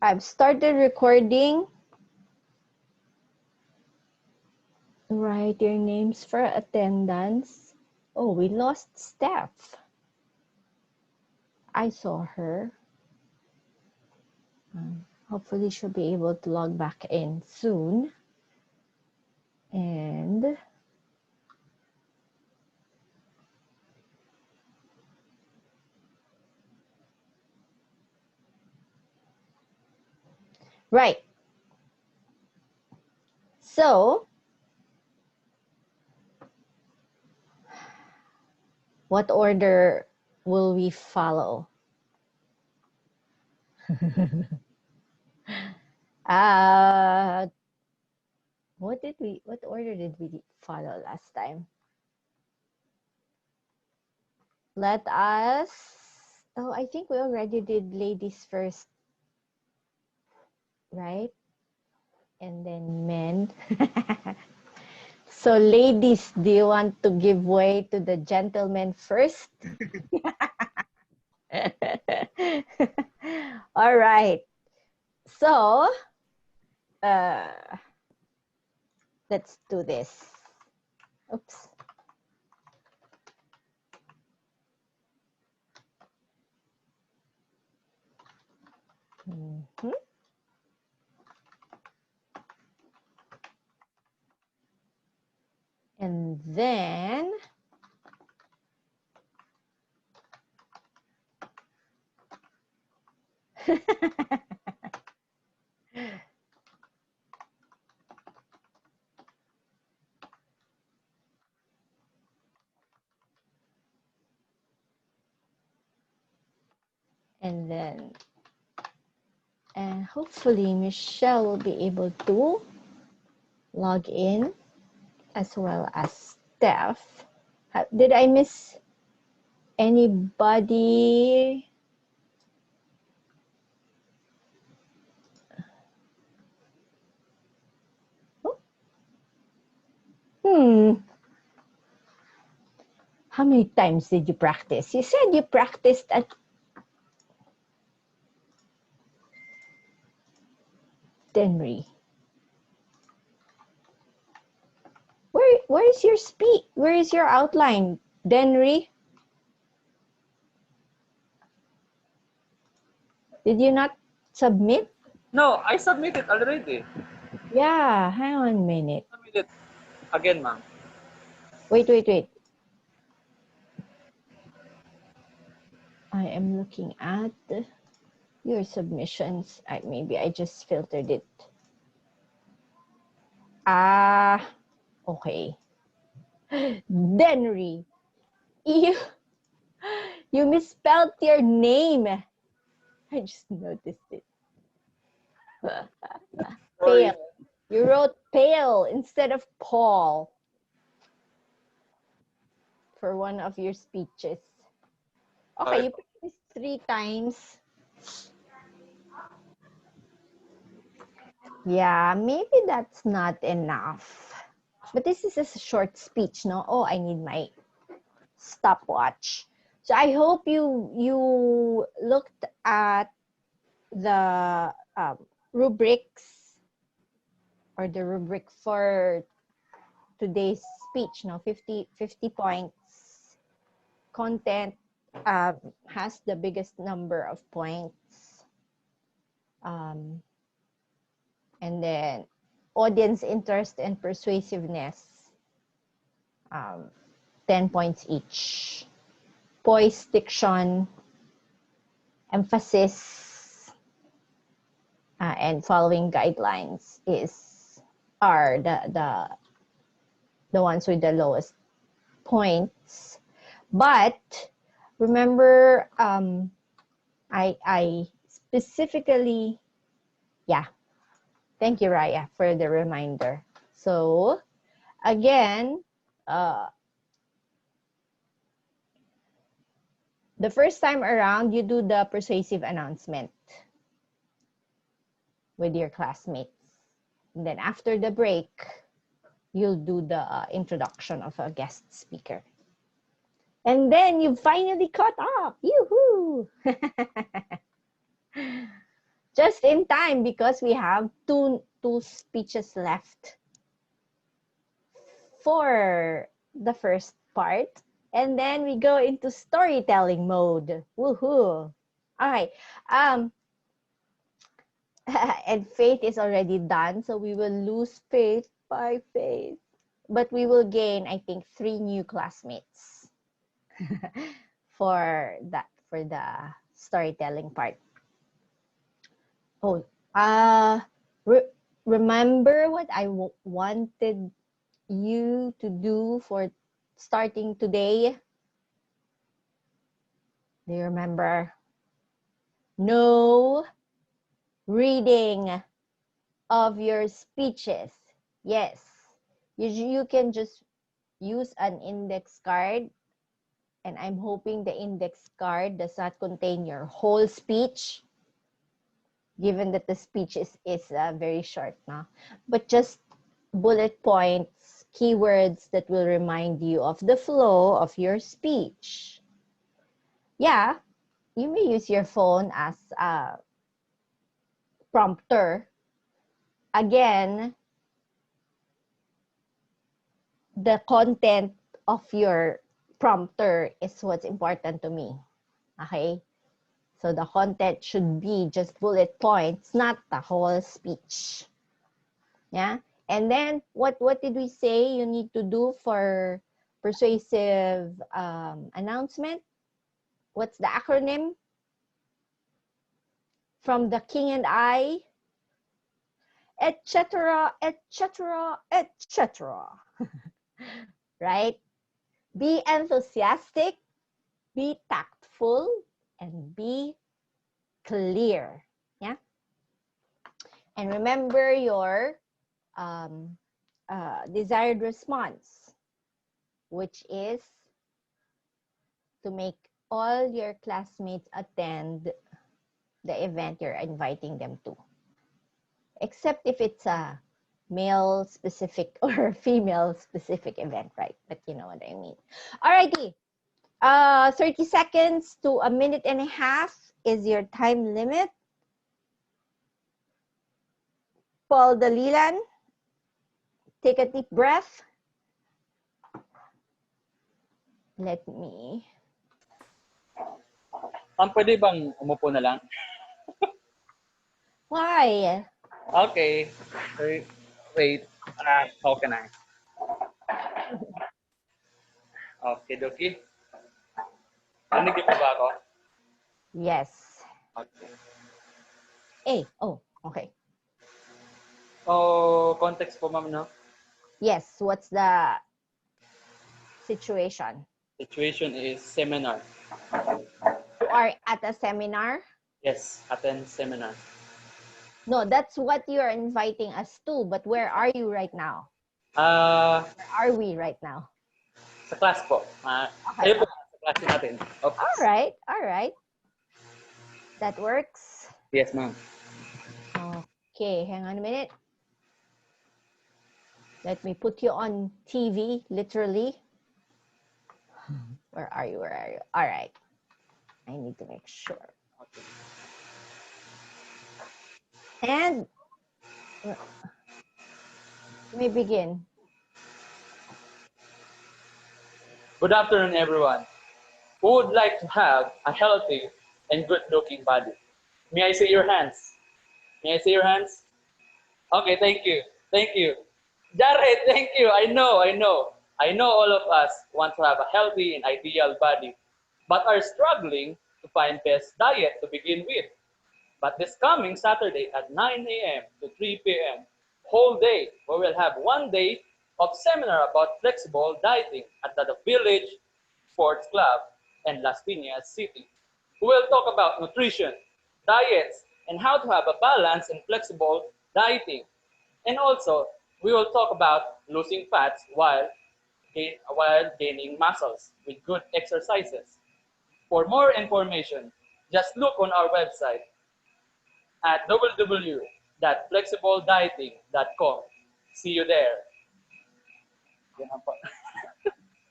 I've started recording. Write your names for attendance. Oh, we lost Steph. I saw her. Hopefully she'll be able to log back in soon. And right. So, what order will we follow? What order did we follow last time? Let us, oh, I think we already did ladies first, right? And then men. So ladies, do you want to give way to the gentlemen first? All right. So, let's do this. Oops. Mm-hmm. And then and hopefully Michelle will be able to log in as well as Steph. Did I miss anybody? How many times did you practice? You said you practiced at Denry. Where is your speak? Where is your outline, Denry? Did you not submit? No, I submitted already. Yeah, hang on a minute. Submitted again, ma'am. Wait. I am looking at your submissions. Maybe I just filtered it. Okay. Denry, you misspelled your name. I just noticed it. Pale. You wrote pale instead of Paul for one of your speeches. Okay, you practiced 3 times. Yeah, maybe that's not enough. But this is a short speech, no? Oh, I need my stopwatch. So I hope you looked at the rubrics or the rubric for today's speech, no? 50 points. Content has the biggest number of points. And then audience interest and persuasiveness, 10 points each. Poise, diction, emphasis, and following guidelines are the ones with the lowest points. But remember, I specifically, yeah. Thank you, Raya, for the reminder. So, again, the first time around, you do the persuasive announcement with your classmates. And then after the break, you'll do the introduction of a guest speaker. And then you finally caught up. Yoo-hoo! Just in time because we have two speeches left for the first part. And then we go into storytelling mode. Woohoo! All right. And Faith is already done, so we will lose Faith by Faith. But we will gain, I think, 3 new classmates for the storytelling part. Oh, remember what I wanted you to do for starting today? Do you remember? No reading of your speeches. Yes, you can just use an index card, and I'm hoping the index card does not contain your whole speech, given that the speech is very short now, but just bullet points, keywords that will remind you of the flow of your speech. Yeah, you may use your phone as a prompter. Again, the content of your prompter is what's important to me. Okay? So the content should be just bullet points, not the whole speech. Yeah? And then what did we say you need to do for persuasive announcement? What's the acronym? From the King and I, etc., etc., etc. Right? Be enthusiastic, be tactful, and be clear. Yeah? And remember your desired response, which is to make all your classmates attend the event you're inviting them to. Except if it's a male specific or female specific event, right? But you know what I mean. Alrighty. 30 seconds to a minute and a half is your time limit. Paul Dalilan, take a deep breath. Let me. Pwede bang umupo na lang? Why? Okay. Wait. How can I? Okay, dokie. Nandito ba ako? Yes. Okay. Oh, okay. Oh, context po, ma'am, no? Yes, what's the situation? Situation is seminar. You are at a seminar? Yes, attend seminar. No, that's what you're inviting us to, but where are you right now? Where are we right now? Sa class po. Okay. Kayo po, sa class natin. Okay. All right. That works. Yes, ma'am. Okay, hang on a minute. Let me put you on TV, literally. Where are you? All right. I need to make sure. Okay. And let me begin. Good afternoon, everyone. Who would like to have a healthy and good-looking body? May I see your hands? May I see your hands? Okay, thank you. Thank you. Jared, thank you. I know. I know all of us want to have a healthy and ideal body, but are struggling to find best diet to begin with. But this coming Saturday at 9 a.m. to 3 p.m., whole day, we will have 1 day of seminar about flexible dieting at the Village Sports Club in Las Piñas City. We will talk about nutrition, diets, and how to have a balanced and flexible dieting. And also, we will talk about losing fats while gaining muscles with good exercises. For more information, just look on our website at www.flexibledieting.com. See you there.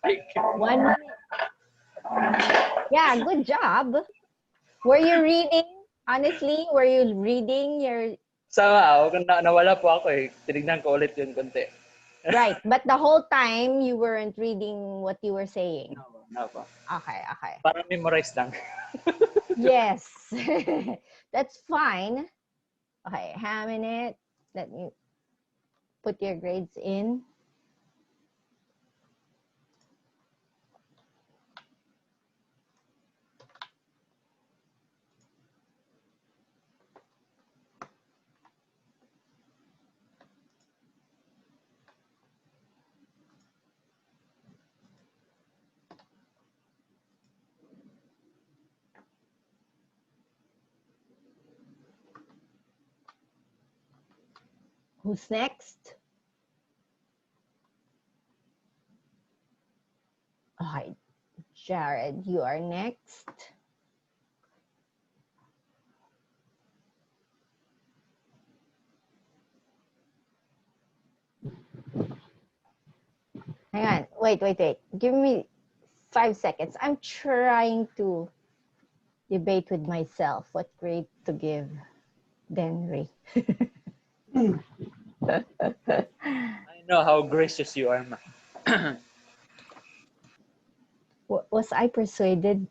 Thank you. 1 minute. Yeah, good job. Were you reading Honestly, were you reading your... Somehow, nawala po ako eh. Tinignan ko ulit yun konti. Right, but the whole time you weren't reading what you were saying. No po. Okay, okay. Parang memorize lang. Yes. That's fine. Okay, have a minute. Let me put your grades in. Who's next? Okay, Jared, you are next. Hang on, wait. Give me 5 seconds. I'm trying to debate with myself what grade to give Denry. I know how gracious you are, ma. Was I persuaded?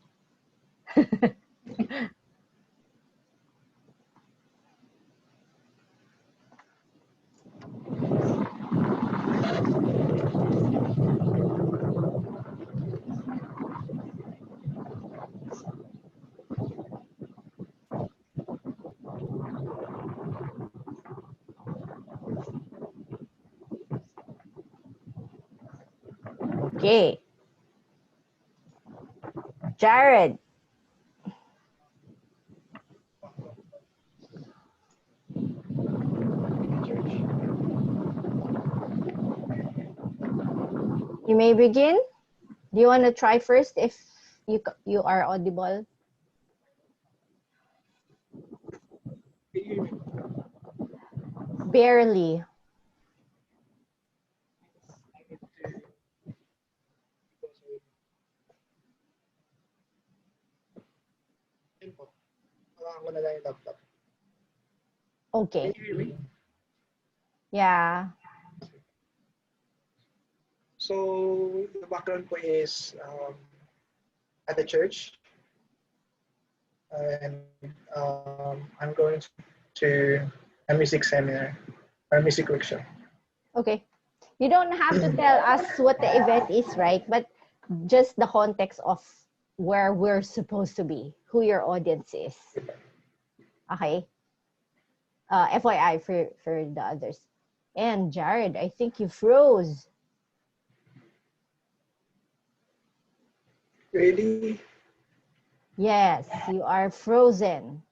Okay. Jared. You may begin. Do you want to try first if you are audible? Barely. Okay. Can you hear me? Yeah. So the background po is at the church, and I'm going to a music seminar or music workshop. Okay. You don't have to tell us what the event is, right? But just the context of where we're supposed to be, who your audience is. Okay. FYI for the others. And Jared, I think you froze. Really? Yes, you are frozen.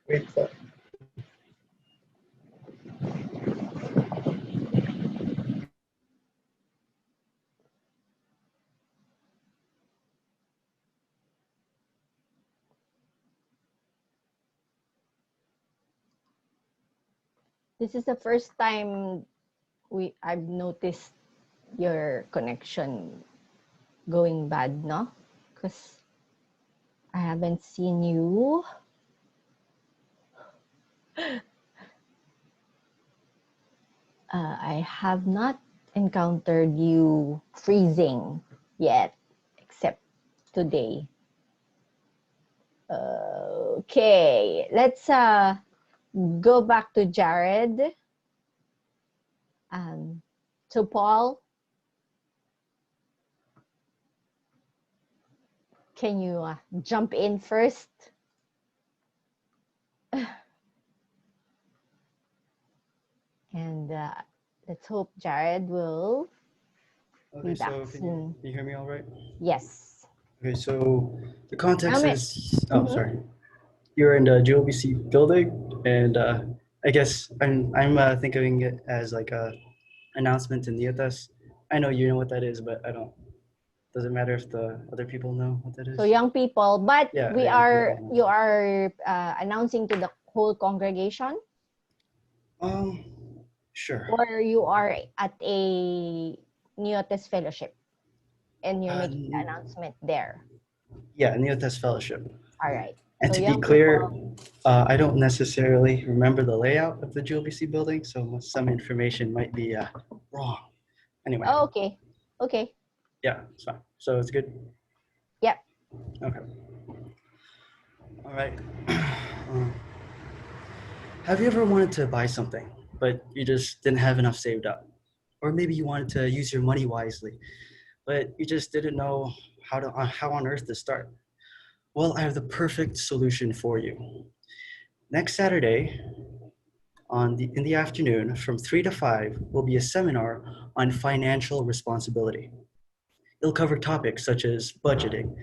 Wait po. This is the first time I've noticed your connection going bad, no? Because I haven't seen you. I have not encountered you freezing yet, except today. Okay, let's go back to Jared. So Paul, can you jump in first? And let's hope Jared will be back so soon. can you hear me all right? Yes. Okay, so the context Amen. is, sorry. You're in the GOBC building, and I guess I'm thinking it as like a announcement to Nietas. I know you know what that is, but I don't. Does it matter if the other people know what that is? So young people, but Yeah, we young are people. you are announcing to the whole congregation, Sure. or you are at a Neotes fellowship and you're making the announcement there. Yeah, Nietas Fellowship. All right. And So to be young clear, people. I don't necessarily remember the layout of the GLBC building, so some information might be wrong. Anyway, Oh, okay. Okay. yeah, it's fine. So it's good? Yep. Okay. All right. Have you ever wanted to buy something, but you just didn't have enough saved up? Or maybe you wanted to use your money wisely, but you just didn't know how on earth to start? Well, I have the perfect solution for you. Next Saturday, in the afternoon from 3 to 5 will be a seminar on financial responsibility. It'll cover topics such as budgeting,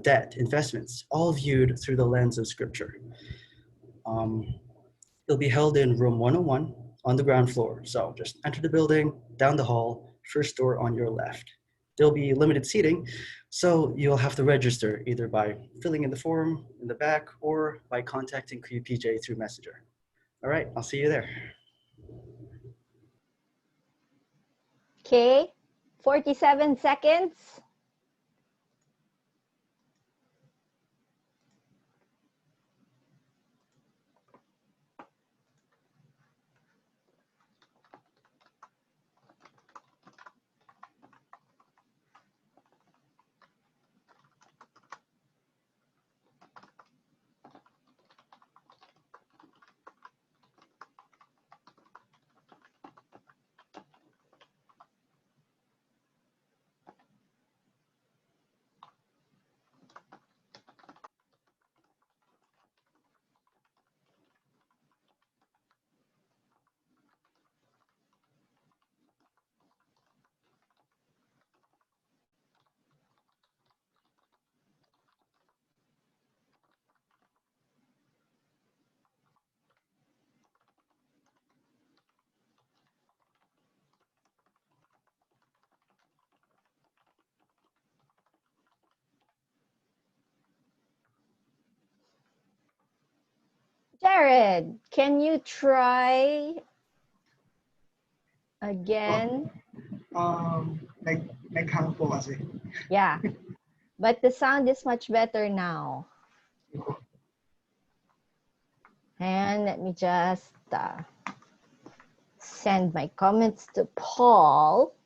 debt, investments, all viewed through the lens of scripture. It'll be held in room 101 on the ground floor. So just enter the building, down the hall, first door on your left. There'll be limited seating, so you'll have to register either by filling in the form in the back or by contacting QPJ through Messenger. All right, I'll see you there. Okay. 47 seconds. Jared, can you try again? Naghang po kasi. Yeah. But the sound is much better now. And let me just send my comments to Paul.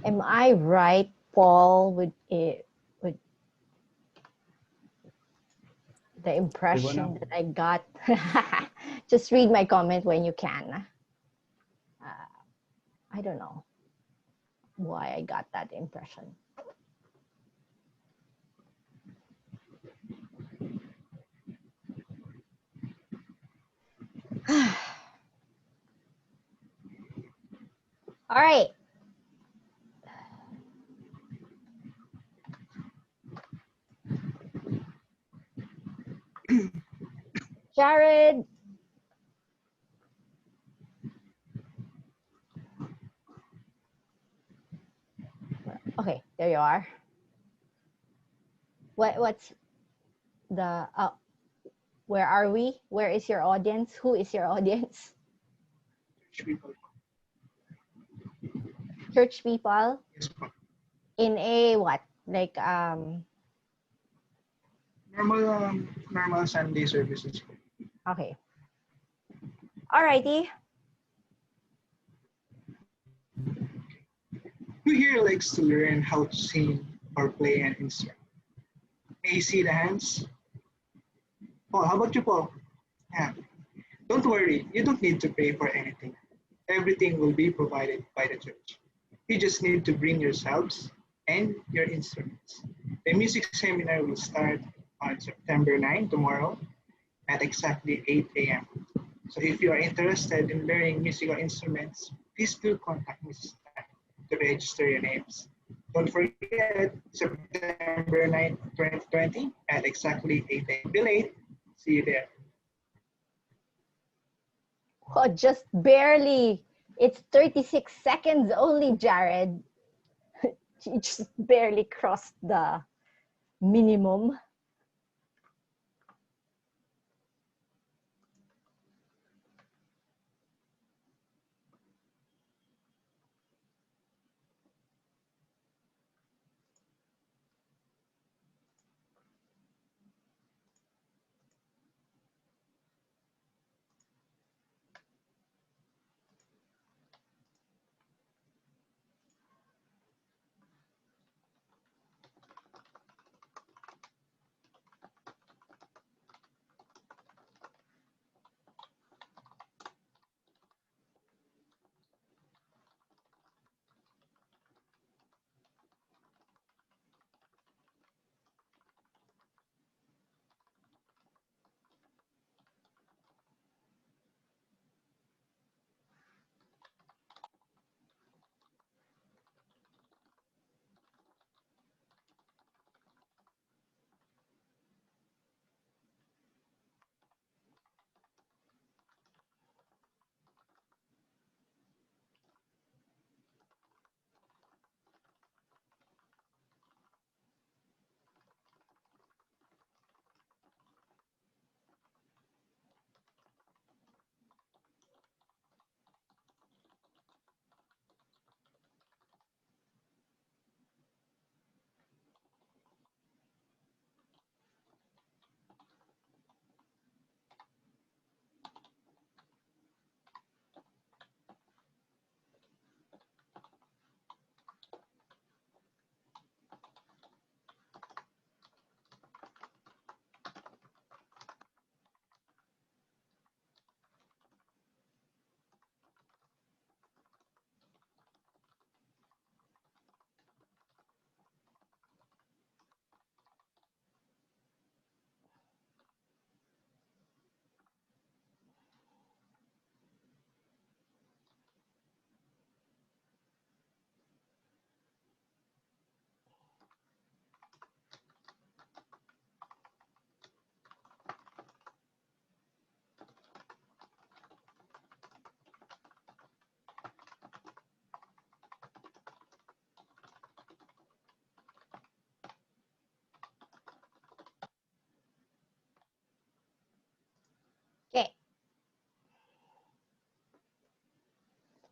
Am I right, Paul, with the impression that I got? Just read my comment when you can. I don't know why I got that impression. All right. Jared. Okay, there you are. What's the where are we? Where is your audience? Who is your audience? Church people. Yes, po. In a what? Like normal Sunday services. okay. Alrighty. Who here likes to learn how to sing or play an instrument? May you see the hands? Paul, how about you, Paul? Yeah. Don't worry, you don't need to pay for anything. Everything will be provided by the church. You just need to bring yourselves and your instruments. The music seminar will start on September 9, tomorrow, at exactly 8 a.m. So if you are interested in learning musical instruments, please do contact Mrs. Tan to register your names. Don't forget, September 9, 2020 at exactly 8 a.m. Be late. See you there. Oh, just barely. It's 36 seconds only, Jared. You just barely crossed the minimum.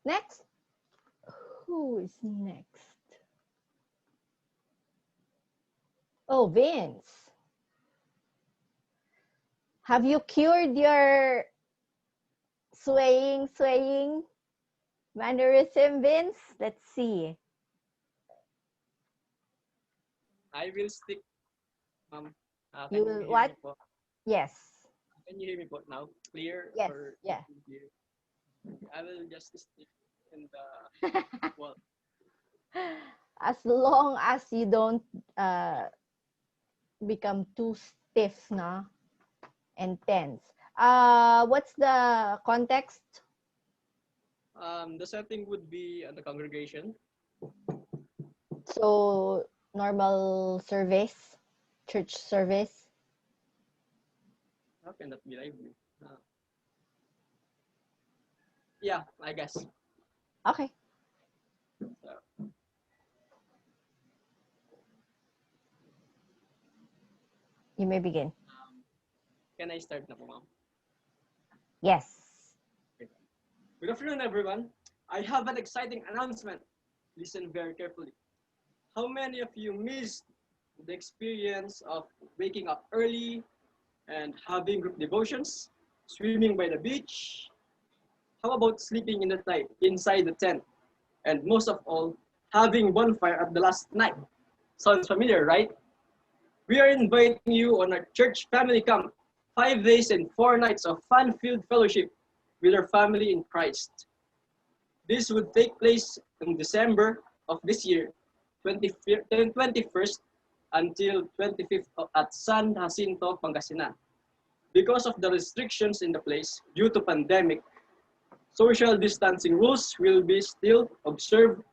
Next. Who is next? Oh, Vince. Have you cured your swaying mannerism, Vince? Let's see. I will stick, ma'am. You Can will you hear what? me po? Yes. Can you hear me po now? Clear Yes. or Yeah. clear? I will just stick in the wall. As long as you don't become too stiff, no? And tense. What's the context? The setting would be at the congregation. So normal service, church service. How can that be lively? Yeah, I guess. Okay. So, You may begin. can I start na po, ma'am? Yes. Good afternoon, everyone. I have an exciting announcement. Listen very carefully. How many of you missed the experience of waking up early and having group devotions, swimming by the beach? How about sleeping in the night inside the tent? And most of all, having bonfire at the last night. Sounds familiar, right? We are inviting you on our church family camp, 5 days and 4 nights of fun-filled fellowship with our family in Christ. This would take place in December of this year, 21st until 25th at San Jacinto, Pangasinan. Because of the restrictions in the place due to pandemic, social distancing rules will be still observed.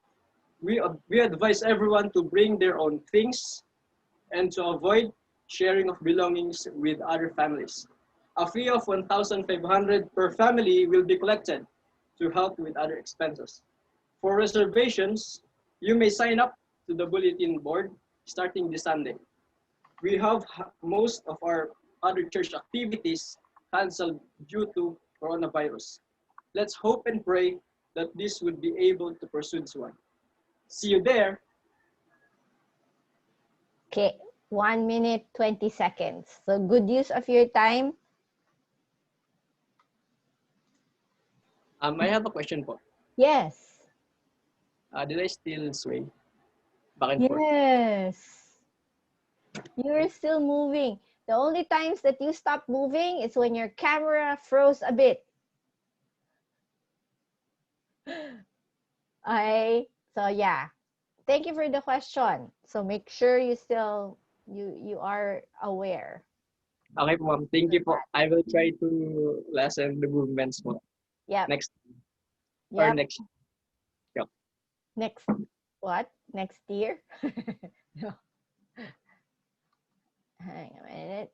We advise everyone to bring their own things and to avoid sharing of belongings with other families. A fee of 1,500 per family will be collected to help with other expenses. For reservations, you may sign up to the bulletin board starting this Sunday. We have most of our other church activities canceled due to coronavirus. Let's hope and pray that this would be able to pursue this one. See you there. Okay. 1 minute, 20 seconds. So good use of your time. I have a question po. Yes. Did I still sway back and forth? Yes. You're still moving. The only times that you stop moving is when your camera froze a bit. So yeah. Thank you for the question. So make sure you still you are aware. Okay po, ma'am. Thank you po. I will try to lessen the movements po. Yep. Next or Yep. next. Next what? Next year? No. Hang on a minute.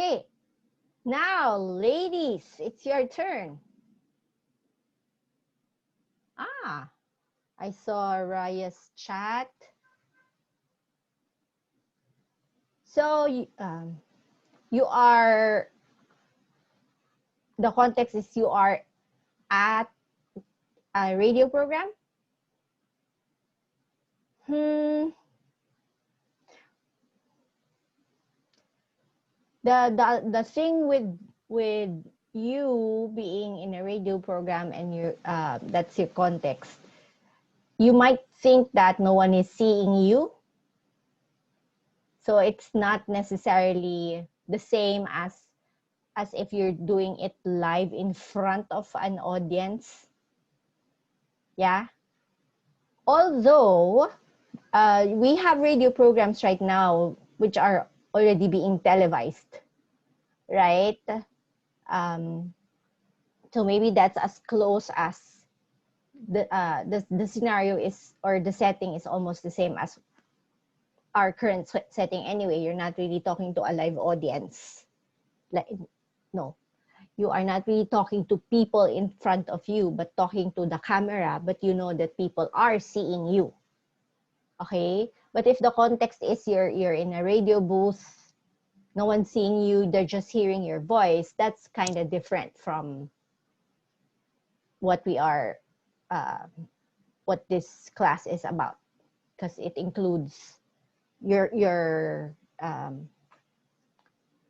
Okay. Now, ladies, it's your turn. I saw Raya's chat. So you are, the context is you are at a radio program? The thing with you being in a radio program and you that's your context, you might think that no one is seeing you, so it's not necessarily the same as if you're doing it live in front of an audience. Yeah, although we have radio programs right now which are already being televised, right? So maybe that's as close as the scenario is, or the setting is almost the same as our current setting anyway. You're not really talking to a live audience. Like, no, you are not really talking to people in front of you, but talking to the camera, but you know that people are seeing you. Okay? But if the context is you're in a radio booth, no one's seeing you, they're just hearing your voice, that's kind of different from what we are, what this class is about, because it includes your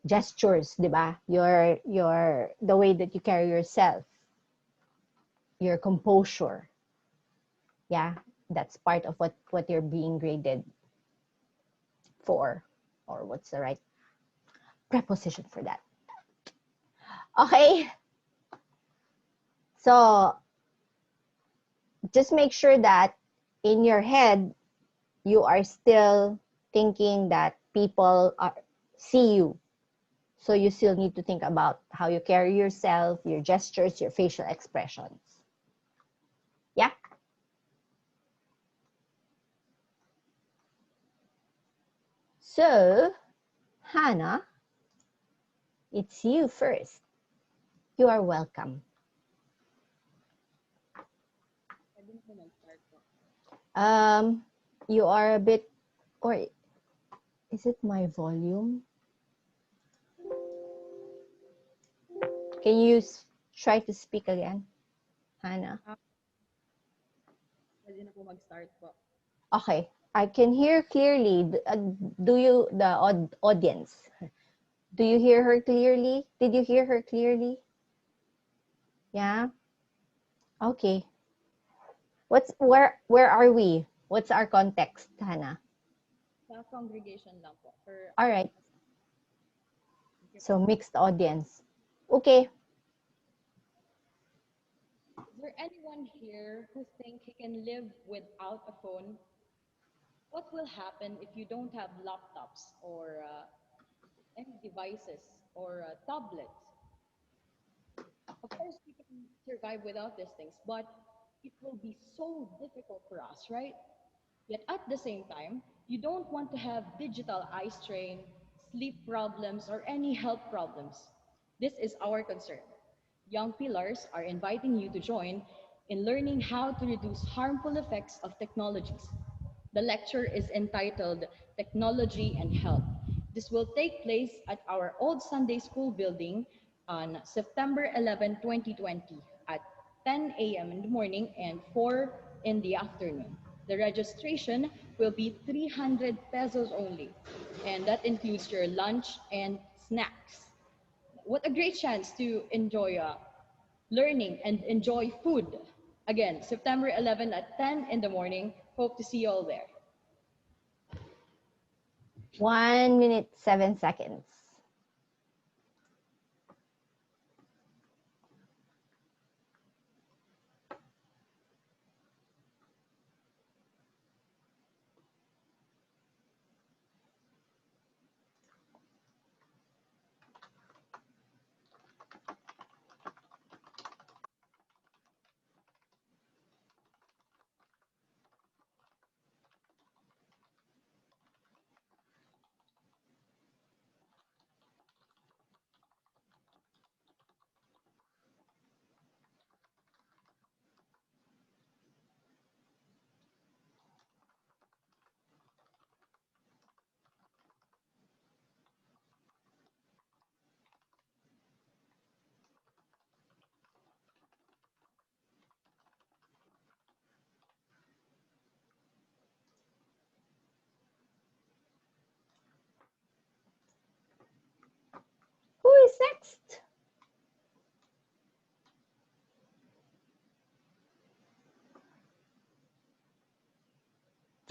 gestures, diba? Your the way that you carry yourself, your composure. Yeah, that's part of what you're being graded for, or what's the right preposition for that. Okay, so just make sure that in your head you are still thinking that people see you. So you still need to think about how you carry yourself, your gestures, your facial expressions. Yeah? So, Hannah, it's you first. You are welcome. You are a bit, or is it my volume? Can you try to speak again, Hannah? Okay, I can hear clearly. Do you, the audience, do you hear her clearly? Did you hear her clearly? Yeah? Okay. Where are we? What's our context, Hannah? Sa congregation lang po. All right. So mixed audience. Okay. Is there anyone here who think he can live without a phone? What will happen if you don't have laptops or any devices or tablets? Of course, we can survive without these things, but it will be so difficult for us, right? Yet at the same time, you don't want to have digital eye strain, sleep problems, or any health problems. This is our concern. Young Pillars are inviting you to join in learning how to reduce harmful effects of technologies. The lecture is entitled Technology and Health. This will take place at our old Sunday school building on September 11, 2020 at 10 a.m. in the morning and 4 in the afternoon. The registration will be 300 pesos only, and that includes your lunch and snacks. What a great chance to enjoy learning and enjoy food. Again, September 11 at 10 in the morning. Hope to see you all there. 1 minute, 7 seconds.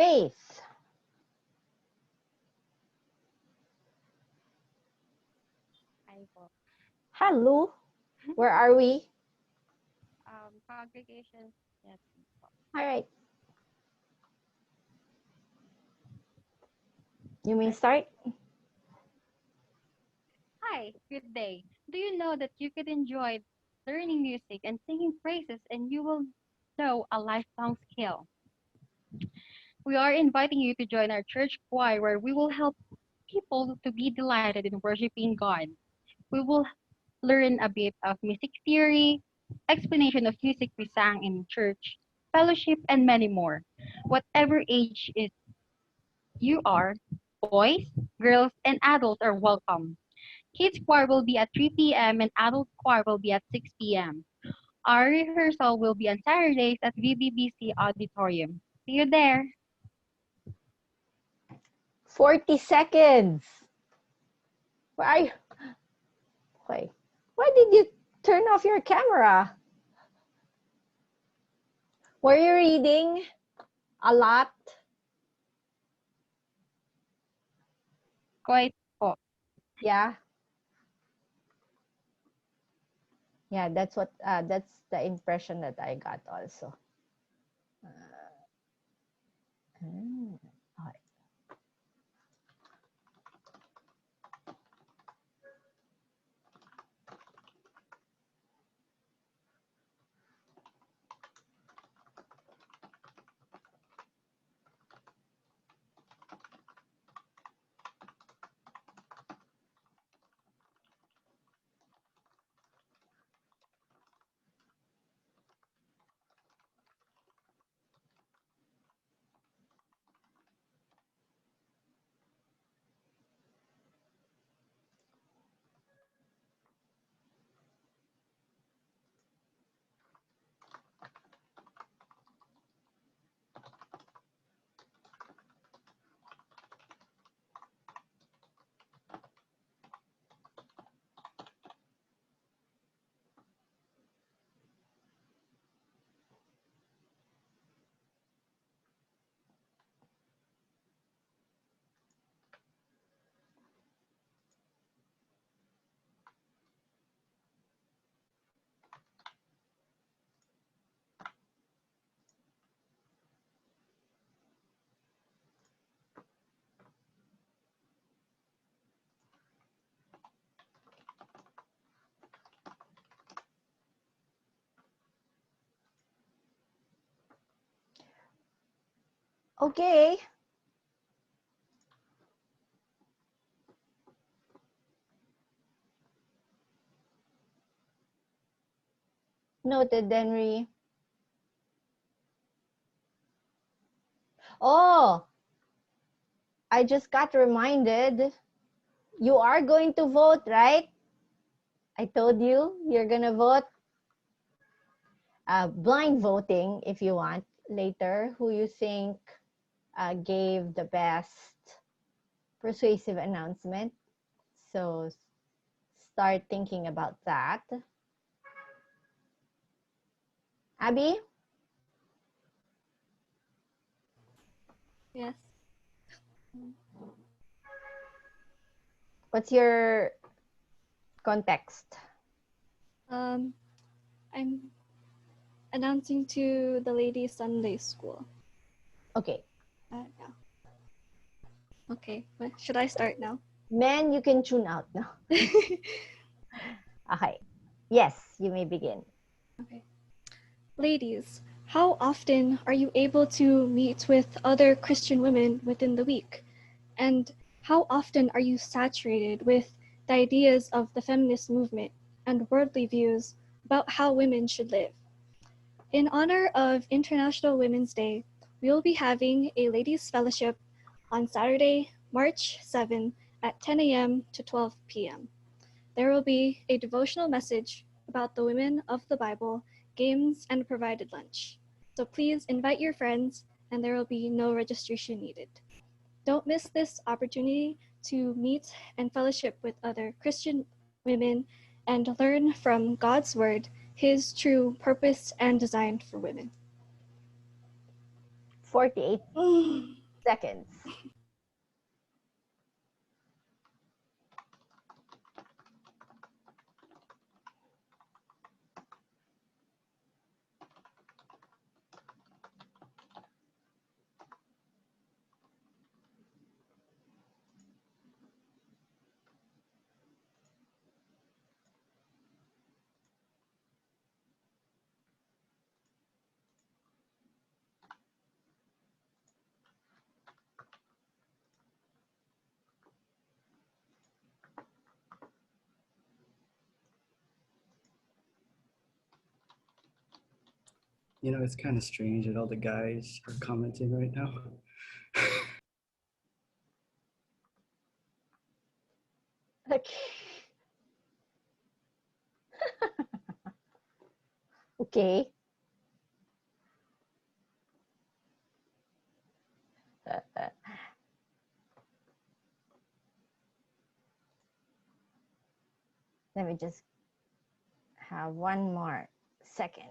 Faith. Hi po. Hello. Where are we? Congregation. Yes po. All right. You may start. Hi, good day. Do you know that you could enjoy learning music and singing praises and you will know a lifelong skill? We are inviting you to join our church choir where we will help people to be delighted in worshiping God. We will learn a bit of music theory, explanation of music we sang in church, fellowship, and many more. Whatever age is you are, boys, girls, and adults are welcome. Kids choir will be at 3 p.m. and adult choir will be at 6 p.m. Our rehearsal will be on Saturdays at VBBC Auditorium. See you there. 40 seconds. Where are you? Okay. Why did you turn off your camera? Were you reading a lot? Quite po. Yeah. Yeah, that's the impression that I got also. Okay. Okay. Noted, Henry. Oh, I just got reminded. You are going to vote, right? I told you you're gonna vote. Blind voting, if you want, later, who you think gave the best persuasive announcement. So start thinking about that. Abby? Yes. What's your context? I'm announcing to the ladies Sunday school. Okay. Yeah. Okay. Should I start now? Men, you can tune out now. Okay. Yes, you may begin. Okay. Ladies, how often are you able to meet with other Christian women within the week? And how often are you saturated with the ideas of the feminist movement and worldly views about how women should live? In honor of International Women's Day, we will be having a ladies' fellowship on Saturday, March 7 at 10 a.m. to 12 p.m. There will be a devotional message about the women of the Bible, games, and provided lunch. So please invite your friends, and there will be no registration needed. Don't miss this opportunity to meet and fellowship with other Christian women and learn from God's Word, His true purpose and design for women. 48 seconds. You know, it's kind of strange that all the guys are commenting right now. Okay. Okay. Let me just have one more second.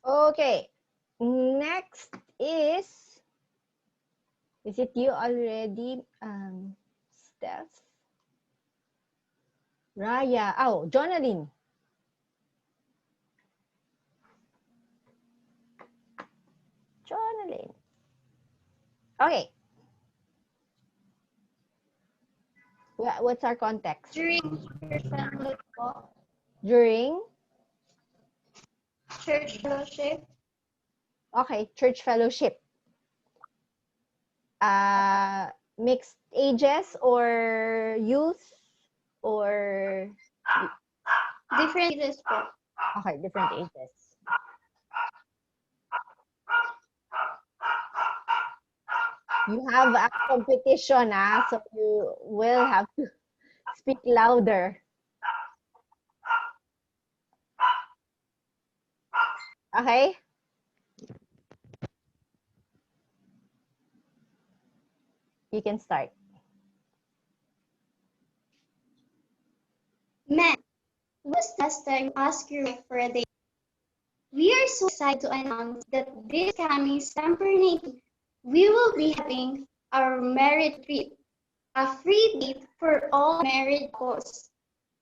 Okay. Next is it you already, Steph? Raya. Oh, Jonalyn. Jonalyn. Okay. What's our context? During church fellowship po. During? Church fellowship. Okay, church fellowship. Mixed ages or youth or Different ages po. okay, different ages. You have a competition, so you will have to speak louder. Okay? You can start. Men, was the last time you asked your wife for a date? We are so excited to announce that this coming September 19th, we will be having our married trip, a free date for all married couples.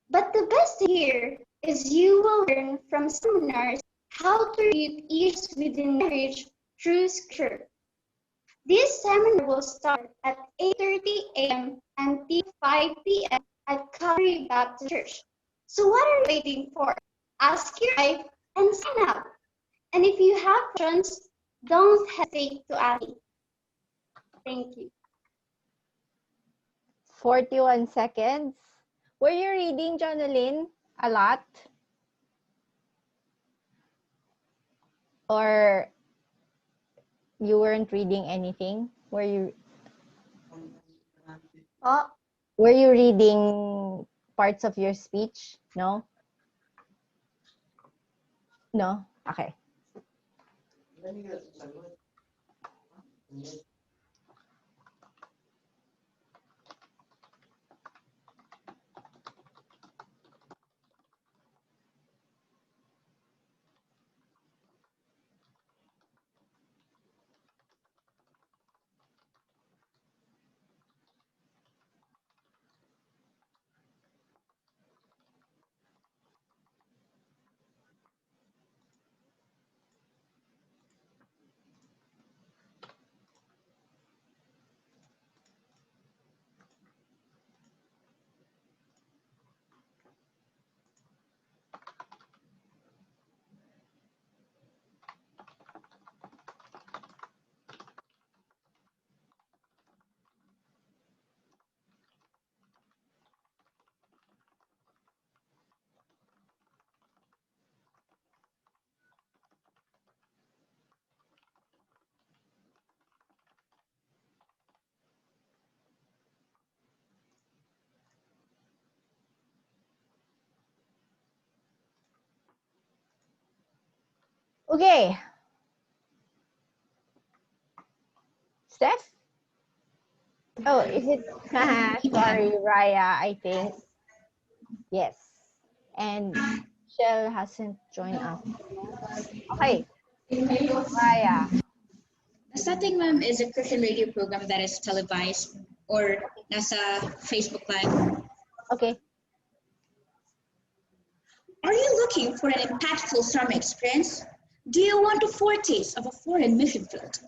But the best thing here is you will learn from seminars how to treat issues within marriage through scripture. This seminar will start at 8:30 a.m. until 5 p.m. at Calvary Baptist Church. So what are you waiting for? Ask your wife and sign up. And if you have questions, don't hesitate to ask me. Thank you. 41 seconds. Were you reading, Jonalyn, a lot? Or you weren't reading anything? Were you reading parts of your speech? No? No? Okay. Okay. Steph? Oh, is it? Sorry, Raya, I think. Yes. And Shell hasn't joined us. Okay, Raya. The Setting Ma'am is a Christian radio program that is televised or nasa Facebook Live. Okay. Are you looking for an impactful summer experience? Do you want a foretaste of a foreign mission field?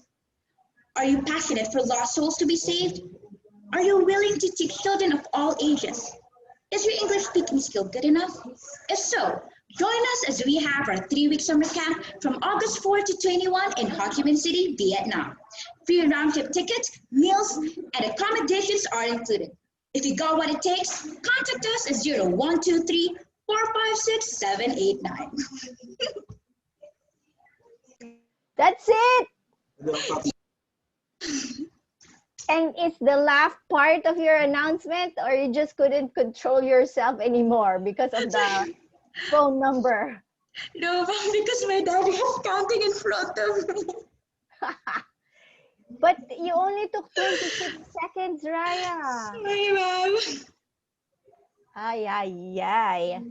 Are you passionate for lost souls to be saved? Are you willing to teach children of all ages? Is your English speaking skill good enough? If so, join us as we have our 3-week summer camp from August 4 to 21 in Ho Chi Minh City, Vietnam. Free round-trip tickets, meals, and accommodations are included. If you got what it takes, contact us at 0123 456 789. That's it. And is the laugh part of your announcement, or you just couldn't control yourself anymore because of the phone number? No, because my daddy was counting in front of me. But you only took 26 seconds, Raya. Sorry, ma'am. Ay, ay, ay.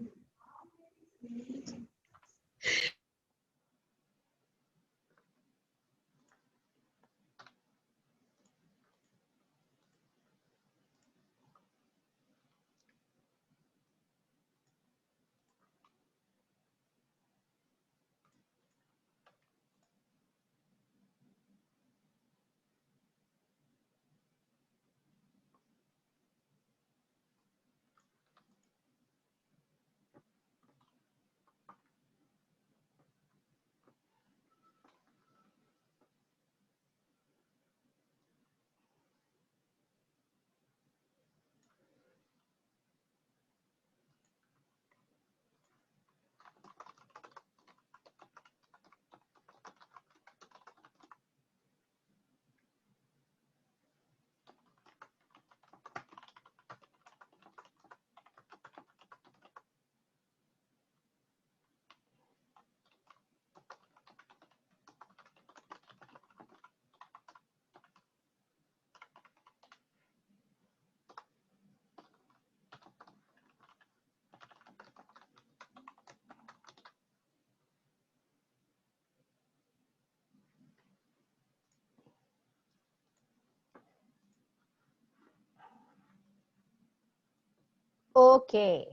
Okay.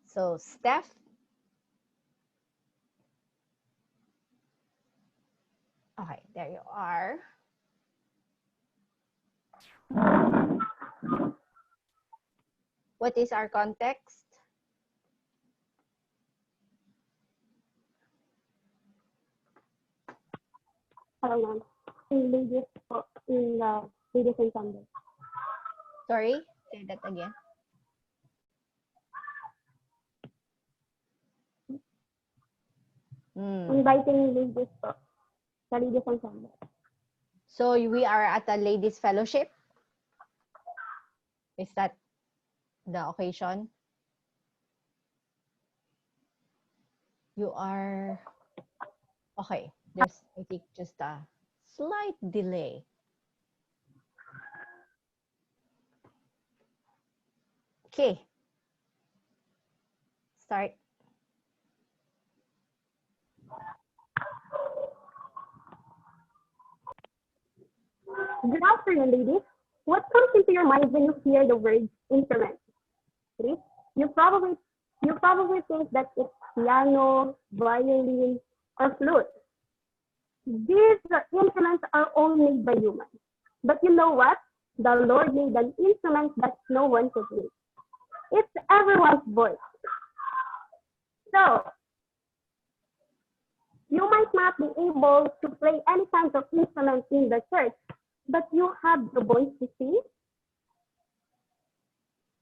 So, Steph. Okay, there you are. What is our context? Hello, ma'am. In ladies, ladies and Sunday. Sorry, say that again. Inviting ladies po sa ladies and Sunday. So we are at a ladies fellowship? Is that the occasion? You are, okay, there's, I think, just a slight delay. Okay. Start. Good afternoon, ladies. What comes into your mind when you hear the word instrument? Okay? You probably think that it's piano, violin, or flute. These instruments are all made by humans. But you know what? The Lord made an instrument that no one could make. It's everyone's voice. So, you might not be able to play any kind of instrument in the church, but you have the voice to sing.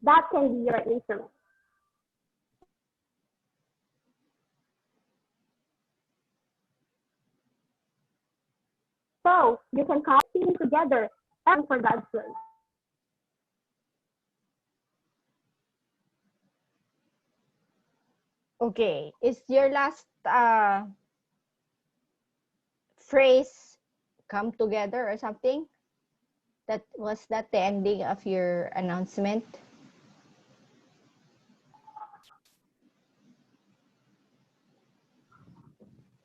That can be your instrument. So, you can come sing together and for God's glory. Okay, is your last phrase come together or something? Was that the ending of your announcement?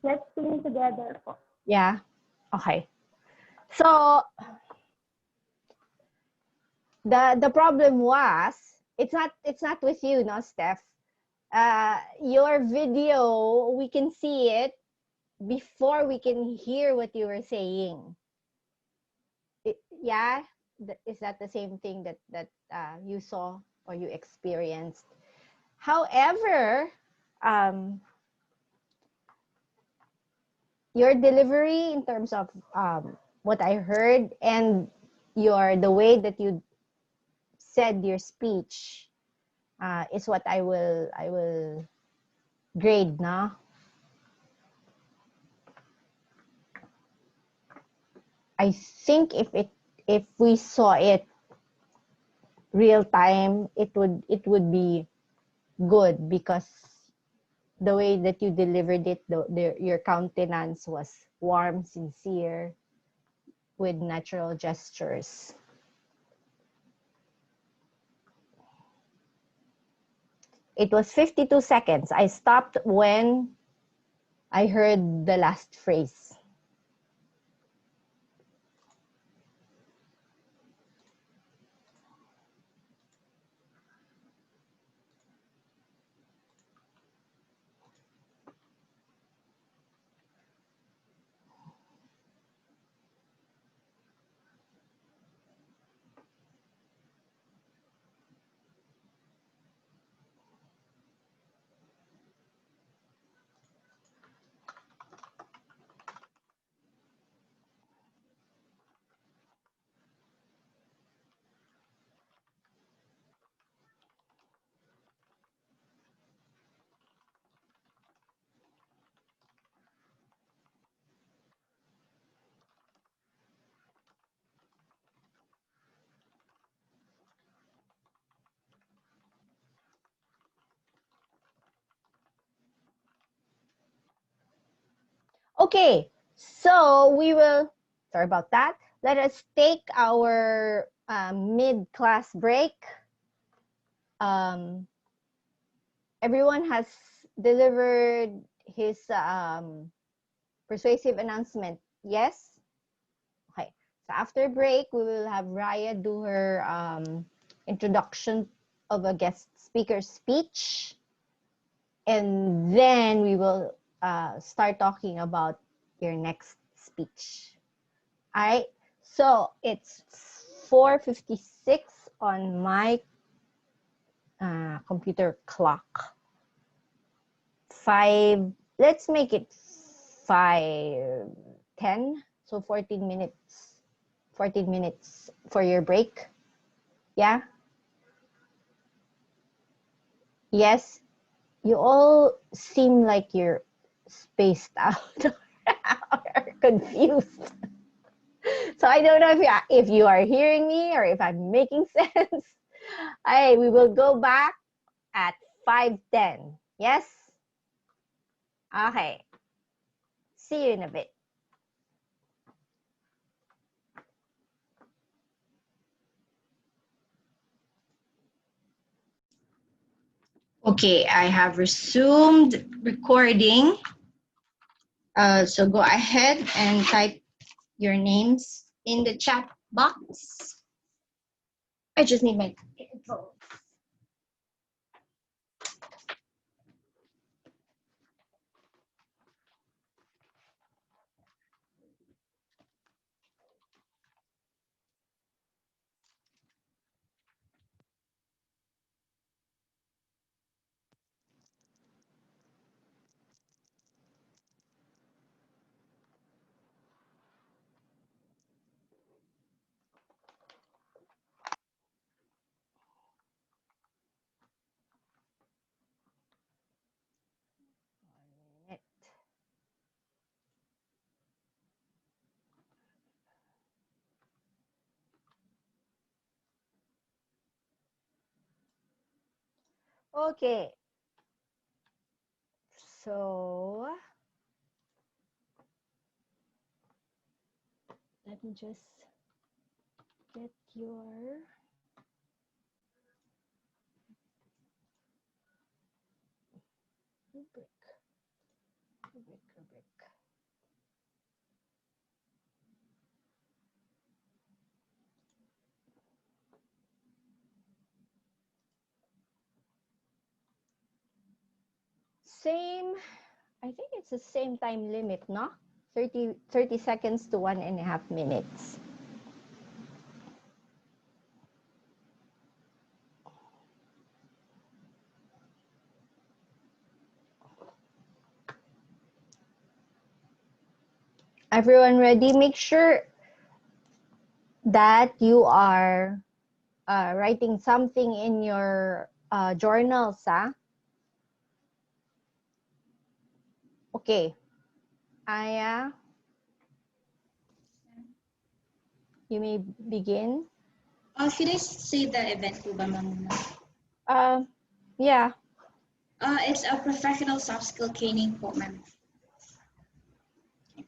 Let's sing together po. Yeah. Okay. So the problem was it's not with you, no, Steph. Your video, we can see it before we can hear what you were saying. Yeah, is that the same thing that you saw or you experienced? However, your delivery in terms of what I heard and the way that you said your speech is what I will grade now. I think if we saw it real time, it would be good because the way that you delivered it, your countenance was warm, sincere, with natural gestures. It was 52 seconds. I stopped when I heard the last phrase. Okay, so sorry about that. Let us take our mid-class break. Everyone has delivered his persuasive announcement. Yes? Okay. So after break, we will have Raya do her introduction of a guest speaker's speech. And then we will start talking about your next speech. All right. So it's 4:56 on my computer clock. Let's make it 5:10. So 14 minutes. 14 minutes for your break. Yeah? Yes? You all seem like you're spaced out or confused. So I don't know if you are hearing me or if I'm making sense. Hey, we will go back at 5:10. Yes? Okay. See you in a bit. Okay, I have resumed recording. So go ahead and type your names in the chat box. I just need my headphones. Okay. So me just get your rubric. Same, I think it's the same time limit, no? 30 seconds to 1.5 minutes. Everyone ready? Make sure that you are writing something in your journals, huh? Okay. Aya, you may begin. Should I say the event po ba, ma'am? Yeah. It's a professional soft skill training po, ma'am.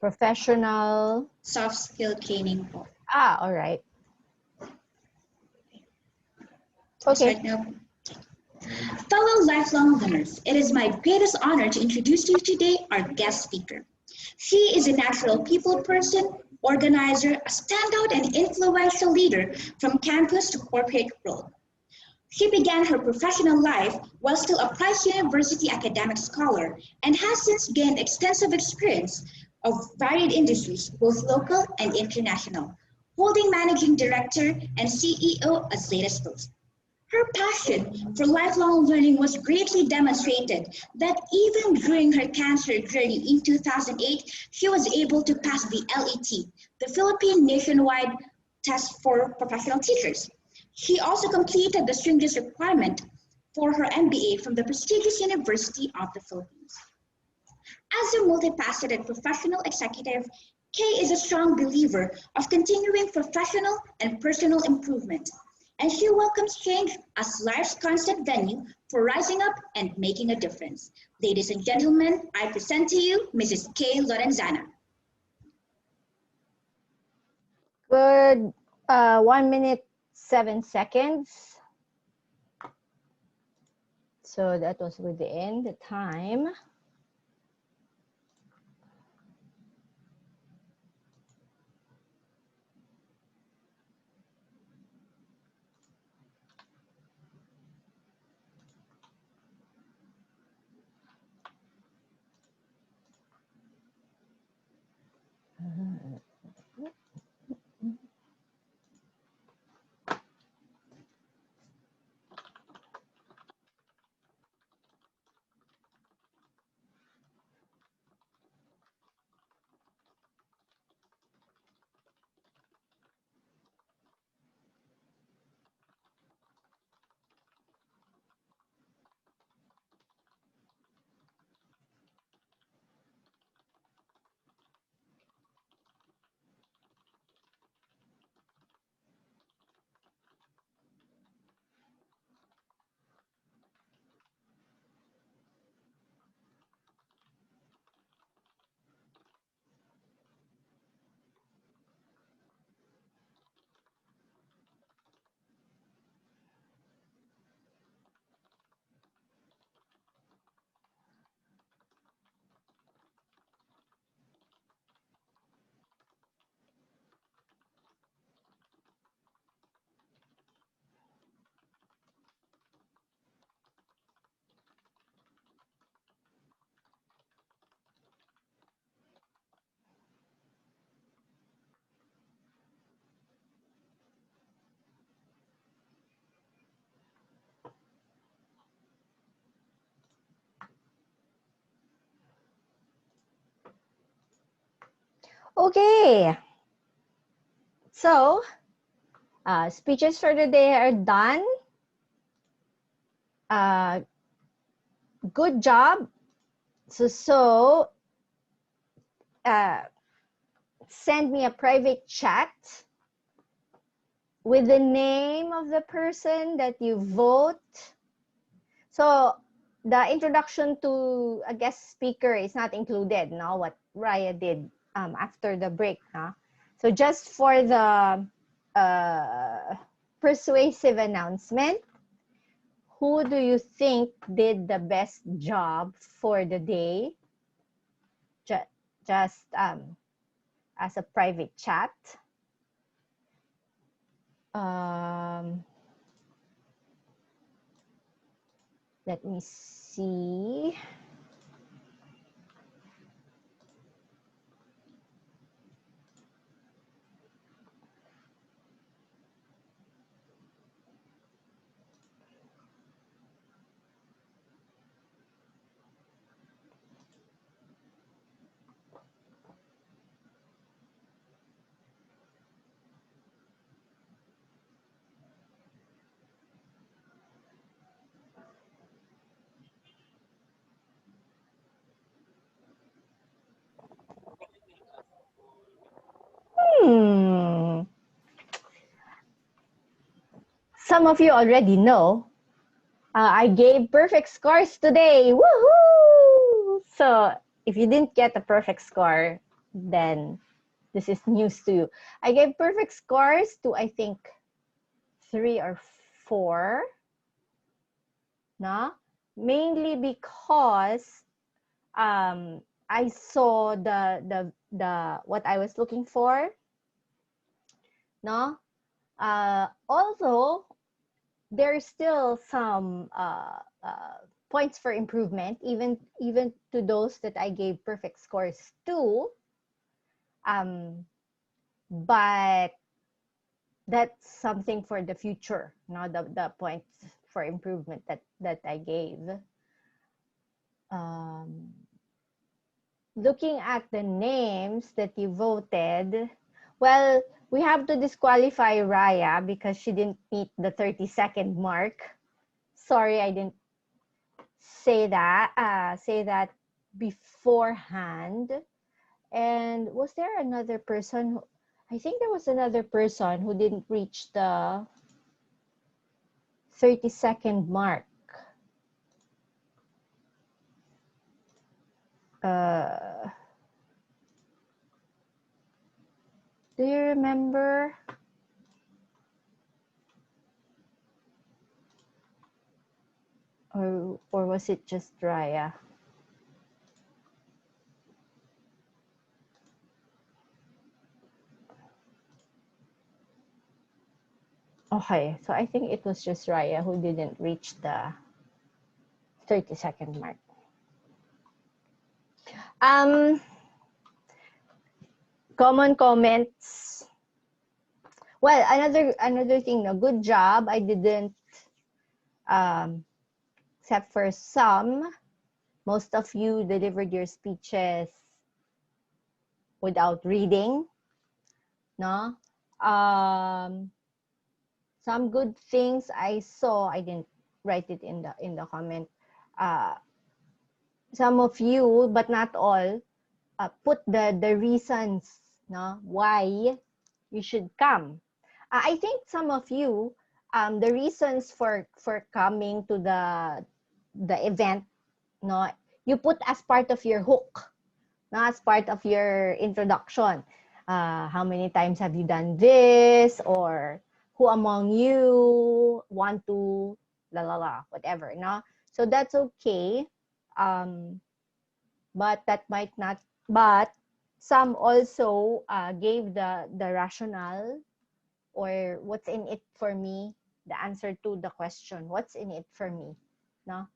Professional soft skill training po. All right. Okay. Start now. Fellow lifelong learners, it is my greatest honor to introduce to you today our guest speaker. She is a natural people person, organizer, a standout and influential leader from campus to corporate world. She began her professional life while still a Price University academic scholar and has since gained extensive experience of varied industries, both local and international, holding managing director and CEO as latest post. Her passion for lifelong learning was greatly demonstrated that even during her cancer journey in 2008, she was able to pass the LET, the Philippine Nationwide Test for Professional Teachers. She also completed the stringent requirement for her MBA from the prestigious University of the Philippines. As a multifaceted professional executive, Kay is a strong believer of continuing professional and personal improvement, and she welcomes change as life's constant venue for rising up and making a difference. Ladies and gentlemen, I present to you Mrs. Kay Lorenzana. Good. 1 minute, 7 seconds. So that was within the time. Okay. So, speeches for the day are done. Good job. So send me a private chat with the name of the person that you vote. So the introduction to a guest speaker is not included, no? What Raya did after the break, no? So just for the persuasive announcement, who do you think did the best job for the day? Just as a private chat. Let me see. Some of you already know. I gave perfect scores today. Woohoo! So if you didn't get a perfect score, then this is news to you. I gave perfect scores to, I think, 3 or 4. No? Mainly because I saw the what I was looking for. No? Although there's still some points for improvement, even to those that I gave perfect scores to. But that's something for the future, no? The points for improvement that I gave. Looking at the names that you voted, well, we have to disqualify Raya because she didn't meet the 30-second mark. Sorry, I didn't say that beforehand. And was there another person? I think there was another person who didn't reach the 30-second mark. Do you remember? Or was it just Raya? Okay, so I think it was just Raya who didn't reach the 30-second mark. Common comments. Well, another thing, a good job. I didn't, except for some. Most of you delivered your speeches without reading, no? Some good things I saw. I didn't write it in the comment. Some of you, but not all, put the reasons, no, why you should come. I think some of you, the reasons for coming to the event, no, you put as part of your hook, no, as part of your introduction. How many times have you done this, or who among you want to whatever, no? So that's okay. But that might not, but some also gave the rationale, or what's in it for me, the answer to the question, what's in it for me, no?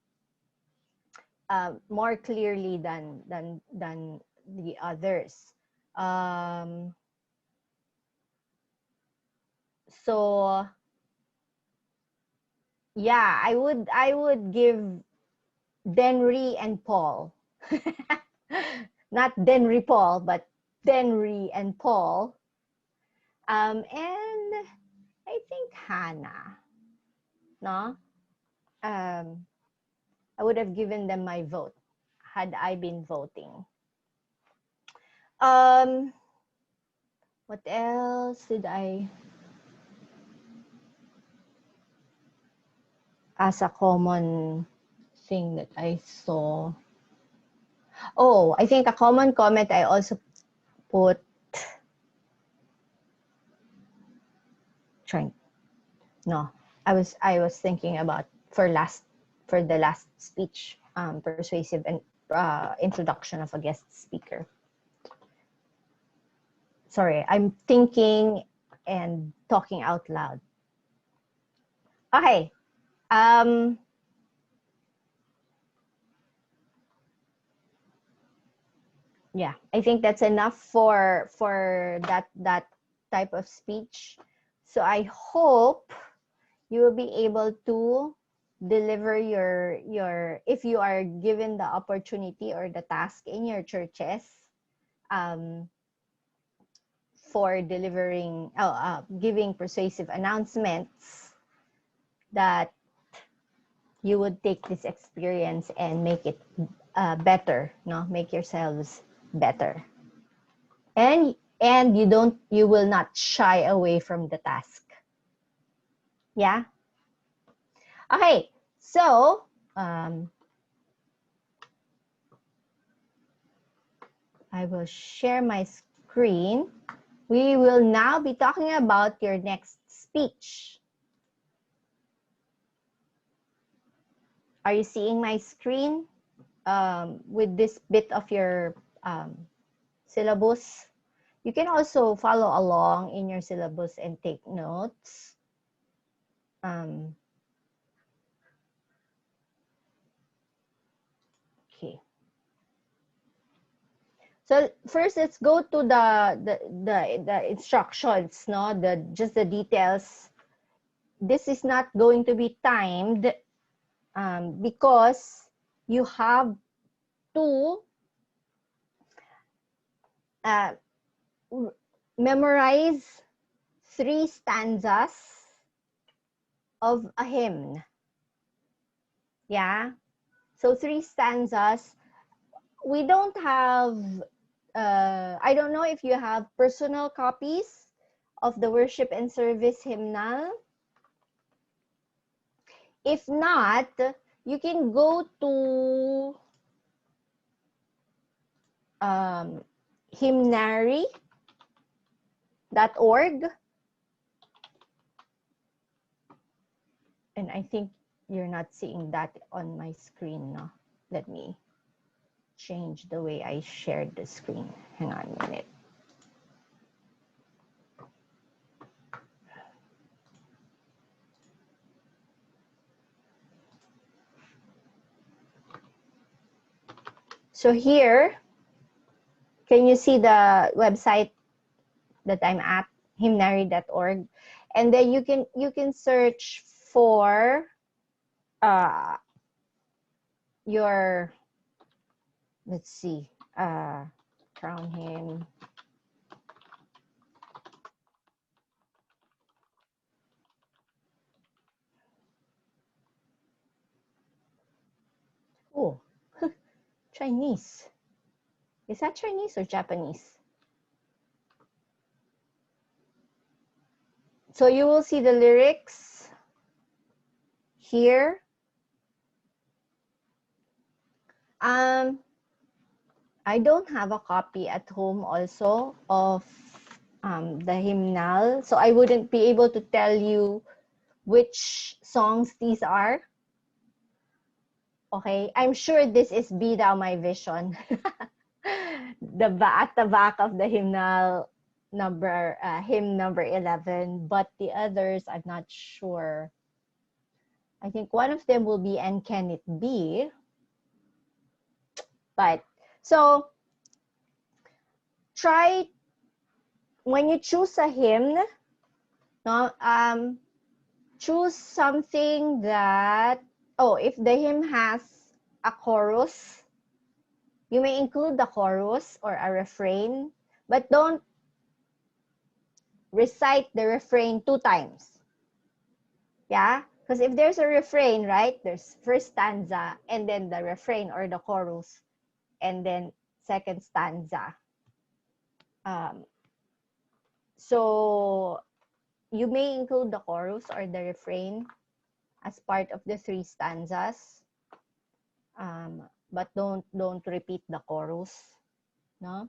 More clearly than the others. So yeah, I would give Denry and Paul. Not Denry Paul, but Denry and Paul. And I think Hannah, no? I would have given them my vote had I been voting. What else did I, as a common thing that I saw? Oh, I think a common comment I also put, trying. No, I was thinking about for the last speech, persuasive and introduction of a guest speaker. Sorry, I'm thinking and talking out loud. Okay. Yeah, I think that's enough for that type of speech. So I hope you will be able to deliver your if you are given the opportunity or the task in your churches for delivering giving persuasive announcements, that you would take this experience and make it better, no, make yourselves better, and you will not shy away from the task. Yeah. Okay, so I will share my screen. We will now be talking about your next speech. Are you seeing my screen with this bit of your syllabus? You can also follow along in your syllabus and take notes. Okay. So first, let's go to the instructions, no? Just the details. This is not going to be timed because you have to memorize 3 stanzas of a hymn. Yeah. So 3 stanzas. We don't have, I don't know if you have personal copies of the worship and service hymnal. If not, you can go to hymnary.org. And I think you're not seeing that on my screen. No? Let me change the way I shared the screen. Hang on a minute. So here, can you see the website that I'm at, hymnary.org? And then you can search for your, let's see, crown hymn. Oh, Chinese. Is that Chinese or Japanese? So you will see the lyrics here. I don't have a copy at home also of the hymnal, so I wouldn't be able to tell you which songs these are. Okay, I'm sure this is Be Thou My Vision. At the back of the hymnal number, hymn number 11, but the others, I'm not sure. I think one of them will be And Can It Be? But, so, try, when you choose a hymn, no, choose something that, if the hymn has a chorus, you may include the chorus or a refrain, but don't recite the refrain 2 times. Yeah? Because if there's a refrain, right, there's first stanza and then the refrain or the chorus and then second stanza. So you may include the chorus or the refrain as part of the 3 stanzas, but don't repeat the chorus, no?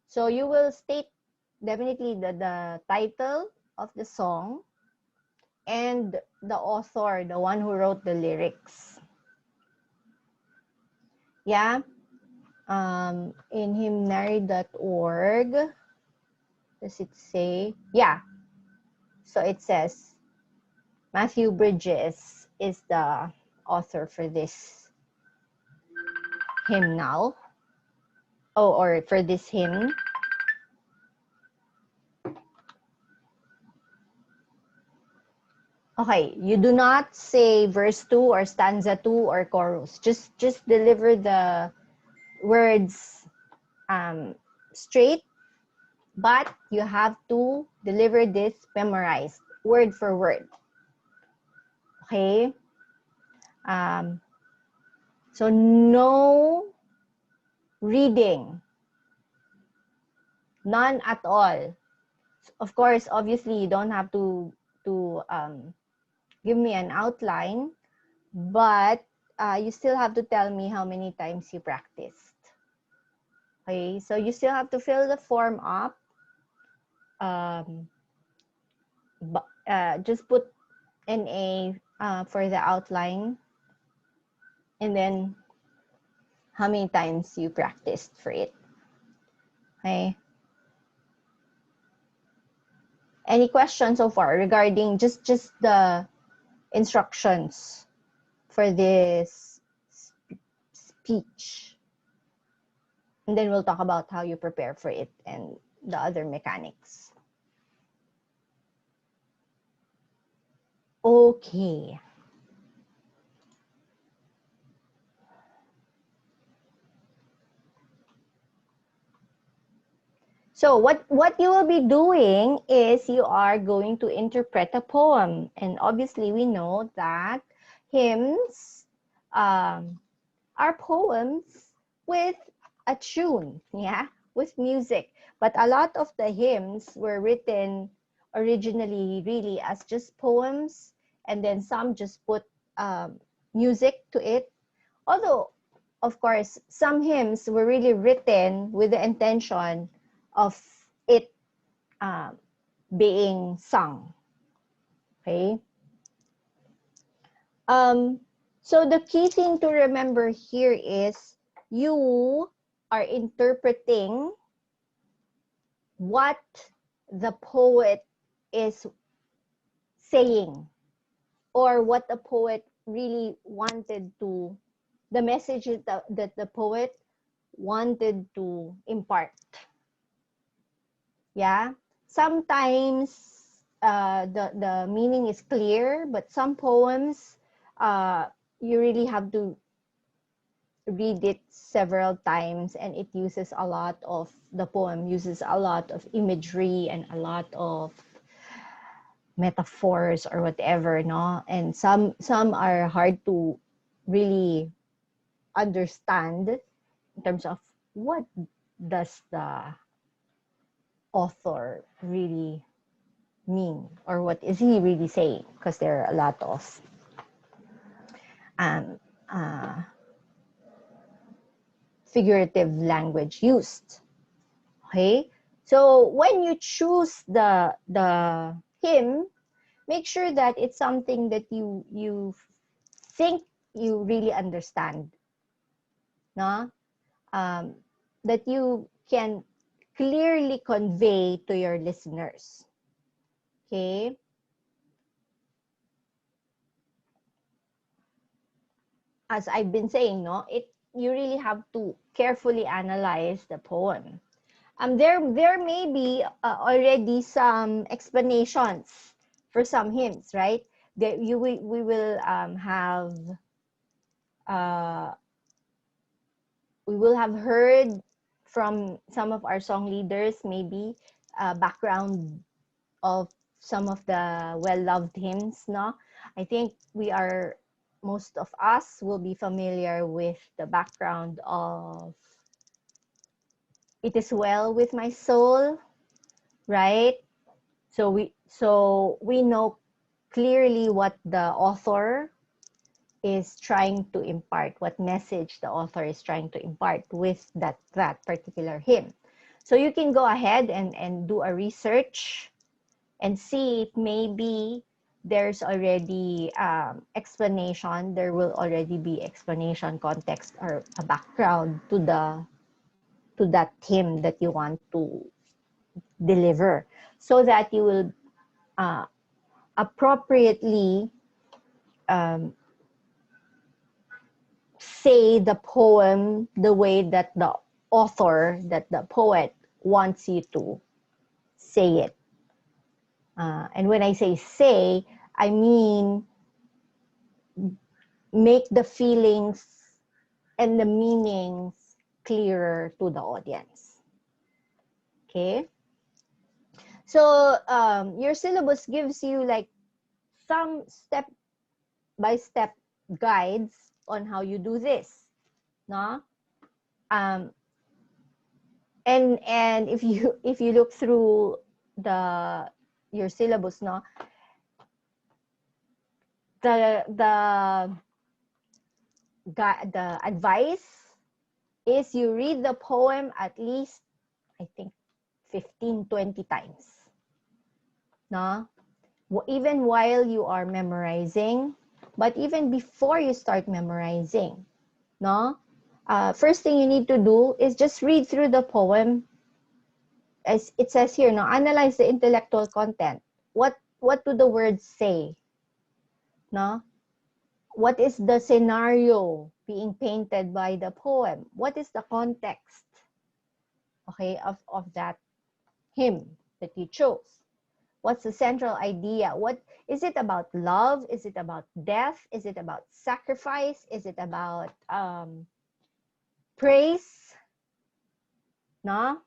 So you will state definitely the title of the song, and the author, the one who wrote the lyrics. Yeah. In hymnary.org, does it say? Yeah. So it says Matthew Bridges is the author for this hymnal. Oh, or for this hymn. Okay, you do not say verse 2 or stanza 2 or chorus. Just deliver the words straight, but you have to deliver this memorized, word for word. Okay? So no reading. None at all. Of course, obviously, you don't have to give me an outline, but you still have to tell me how many times you practiced. Okay, so you still have to fill the form up. Just put NA for the outline, and then how many times you practiced for it. Okay. Any questions so far regarding just the instructions for this speech? And then we'll talk about how you prepare for it and the other mechanics. Okay. So what you will be doing is you are going to interpret a poem. And obviously we know that hymns are poems with a tune, yeah, with music. But a lot of the hymns were written originally really as just poems, and then some just put music to it. Although, of course, some hymns were really written with the intention of it being sung. Okay. So the key thing to remember here is you are interpreting what the poet is saying, or what the poet really wanted to, the message that the poet wanted to impart. Yeah, sometimes the meaning is clear, but some poems you really have to read it several times, and it uses a lot of, the poem uses a lot of imagery and a lot of metaphors or whatever, no? And some are hard to really understand in terms of what does the author really mean, or what is he really saying, because there are a lot of figurative language used. Okay, so when you choose the hymn, make sure that it's something that you think you really understand, no? That you can clearly convey to your listeners. Okay. As I've been saying, no, you really have to carefully analyze the poem. There may be already some explanations for some hymns, right? That we will have heard from some of our song leaders, maybe background of some of the well-loved hymns, no? I think most of us will be familiar with the background of It Is Well With My Soul, right? So we know clearly what the author is trying to impart, what message the author is trying to impart with that particular hymn. So you can go ahead and do a research and see if maybe there's already explanation. There will already be explanation, context, or a background to that hymn that you want to deliver, so that you will appropriately say the poem the way that the author, that the poet wants you to say it. And when I say, I mean make the feelings and the meanings clearer to the audience. Okay? So your syllabus gives you like some step-by-step guides on how you do this. No? And if you look through your syllabus, no, the advice is you read the poem at least, I think, 15-20 times. No? Even while you are memorizing, but even before you start memorizing, no? First thing you need to do is just read through the poem. As it says here, no, analyze the intellectual content. What do the words say? No? What is the scenario being painted by the poem? What is the context, okay, of that hymn that you chose? What's the central idea? What is it about? Love? Is it about death? Is it about sacrifice? Is it about praise? No?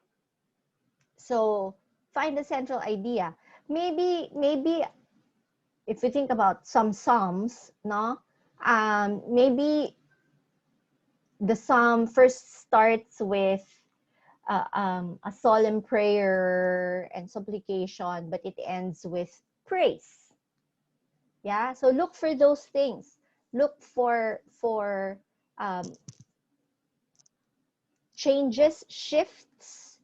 So find the central idea. Maybe if you think about some psalms, no, maybe the psalm first starts with a solemn prayer and supplication, but it ends with praise. Yeah, so look for those things. Look for changes, shifts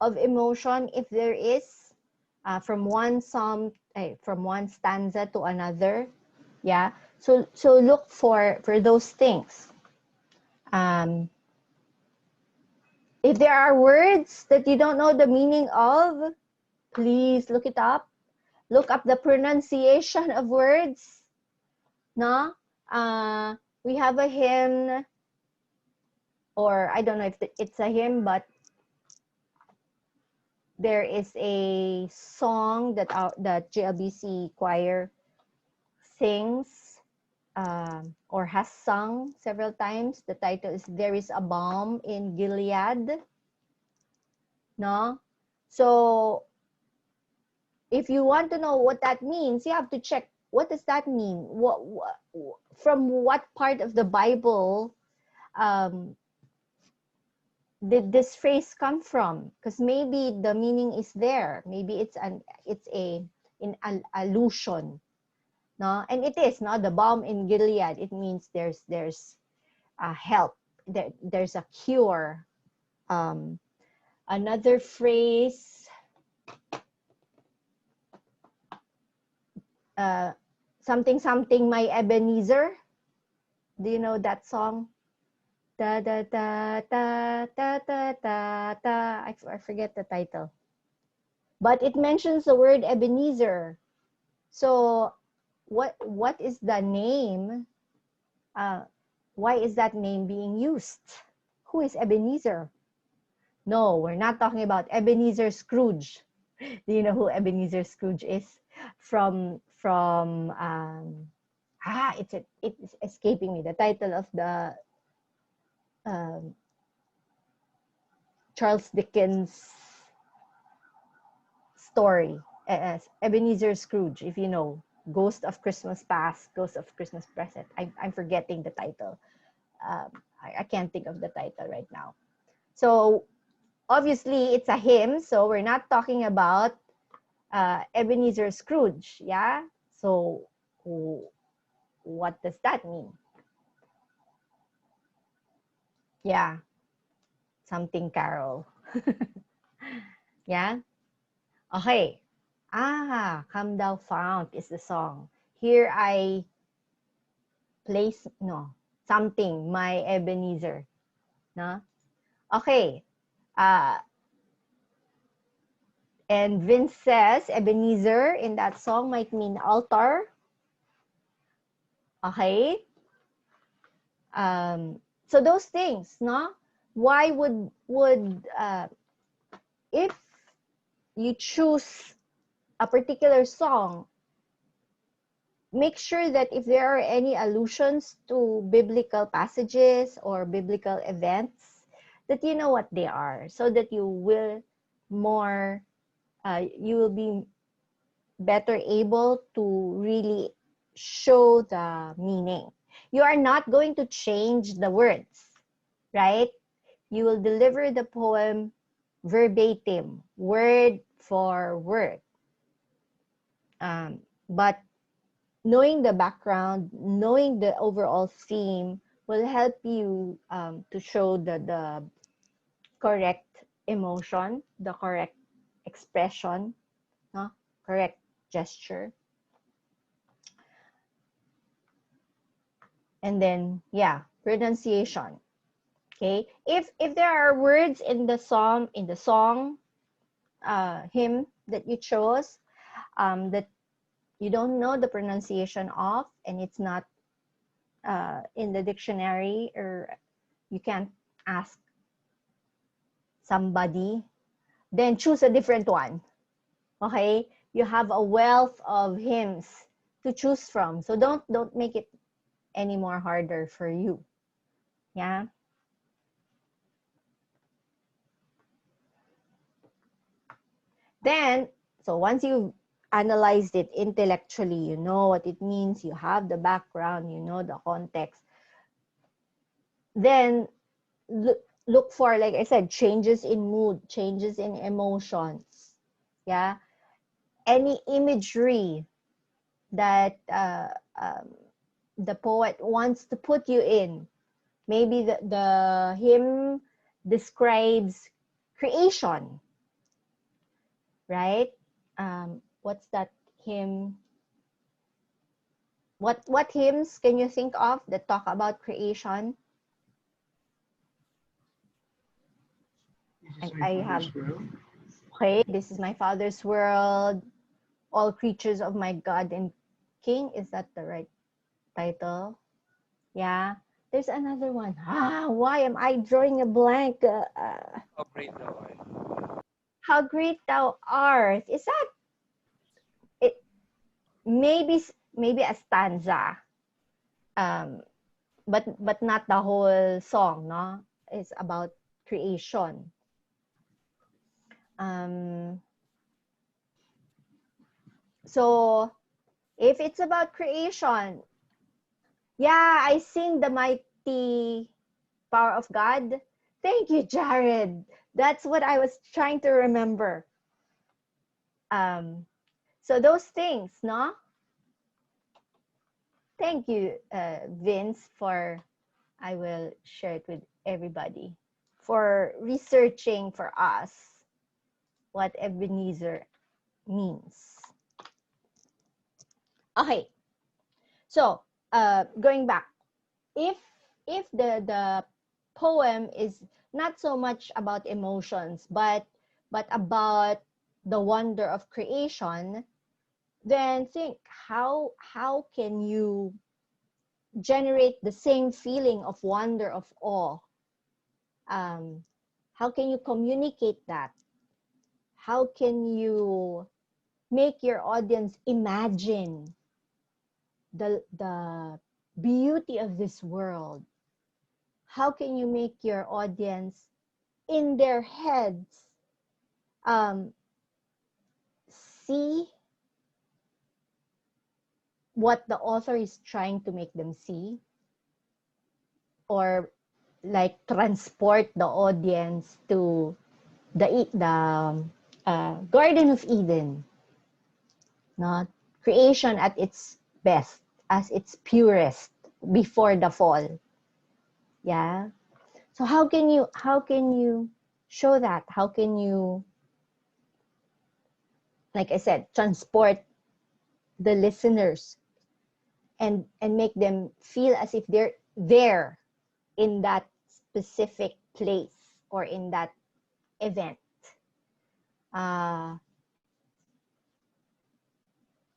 of emotion, if there is, from one stanza to another. Yeah, so look for those things. If there are words that you don't know the meaning of, please look it up. Look up the pronunciation of words. No? We have a hymn, or I don't know if it's a hymn, but there is a song that the GLBC choir sings or has sung several times. The title is "There is a Balm in Gilead." No? So if you want to know what that means, you have to check, what does that mean? From what part of the Bible did this phrase come from? Because maybe the meaning is there. Maybe it's an allusion. No? And it is, no? The balm in Gilead, it means there's help. There's a cure. Another phrase, something something my Ebenezer. Do you know that song? Da da da da da da da da. I forget the title, but it mentions the word Ebenezer. So what is the name? Why is that name being used? Who is Ebenezer? No, we're not talking about Ebenezer Scrooge. Do you know who Ebenezer Scrooge is? It's escaping me, the title of the Charles Dickens story, Ebenezer Scrooge, if you know. Ghost of Christmas Past, Ghost of Christmas Present. I'm forgetting the title. I can't think of the title right now. So obviously it's a hymn, so we're not talking about Ebenezer Scrooge, yeah? So what does that mean? Yeah, something Carol. Yeah? Okay. Ah, Come Thou Fount is the song. Here I place, no, something, my Ebenezer. No? Okay. And Vince says Ebenezer in that song might mean altar. Okay. So those things, no? Why would if you choose a particular song, make sure that if there are any allusions to biblical passages or biblical events, that you know what they are, so that you will be better able to really show the meaning. You are not going to change the words, right? You will deliver the poem verbatim, word for word. But knowing the background, knowing the overall theme will help you to show the correct emotion, the correct expression, no? Correct gesture. And then, yeah, pronunciation. Okay, if there are words in the song hymn that you chose that you don't know the pronunciation of, and it's not in the dictionary, or you can't ask somebody, then choose a different one. Okay, you have a wealth of hymns to choose from, so don't make it any more harder for you. Yeah. Then, so once you've analyzed it intellectually, you know what it means, you have the background, you know the context, then look for, like I said, changes in mood, changes in emotions. Yeah. Any imagery that the poet wants to put you in. Maybe the hymn describes creation, right? What's that hymn? What hymns can you think of that talk about creation? I have, okay, this is my Father's world, all creatures of my God and King. Is that the right title? Yeah. There's another one. Why am I drawing a blank? How great thou art. How great thou art. Is that it? Maybe a stanza. But not the whole song, no? It's about creation. So if it's about creation, yeah, I sing the mighty power of God. Thank you, Jared. That's what I was trying to remember. So those things, no? Thank you, Vince, I will share it with everybody, for researching for us what Ebenezer means. Okay, so going back, if the poem is not so much about emotions, but about the wonder of creation, then think how can you generate the same feeling of wonder, of awe? How can you communicate that? How can you make your audience imagine the beauty of this world? How can you make your audience in their heads see what the author is trying to make them see, or like transport the audience to the Garden of Eden, not creation at its best, as its purest before the fall. Yeah. So how can you show that? How can you like I said, transport the listeners and make them feel as if they're there in that specific place or in that event.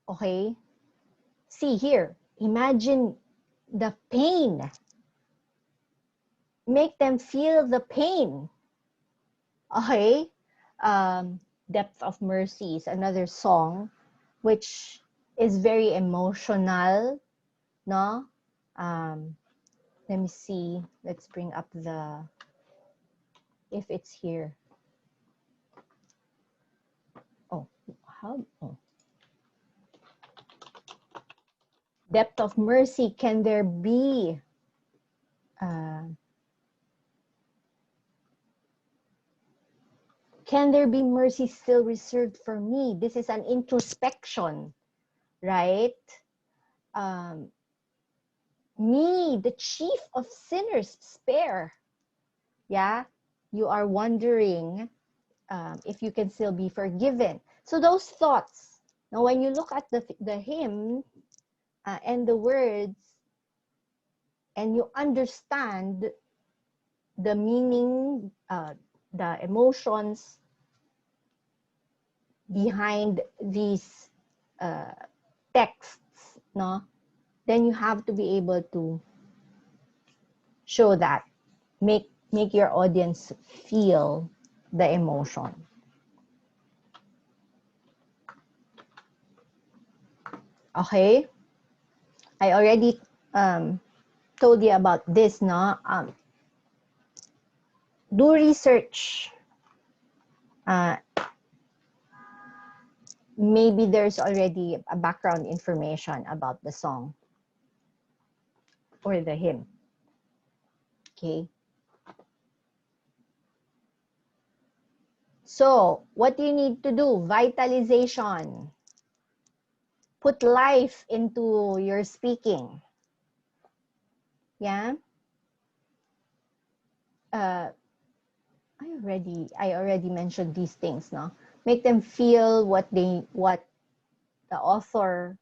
Okay, see here, imagine the pain. Make them feel the pain. Okay, Depth of Mercy is another song which is very emotional, no? Let me see. Let's bring up the, if it's here. Oh, how? Oh. Depth of Mercy, can there be mercy still reserved for me? This is an introspection, right? Me, the chief of sinners, spare. Yeah, you are wondering if you can still be forgiven. So those thoughts. Now, when you look at the hymn and the words, and you understand the meaning, the emotions behind these texts, no? Then you have to be able to show that, make your audience feel the emotion. Okay, I already told you about this, no? Do research. Maybe there's already a background information about the song or the hymn. Okay. So, what you need to do? Vitalization. Put life into your speaking. Yeah. I already mentioned these things, no? Make them feel what the author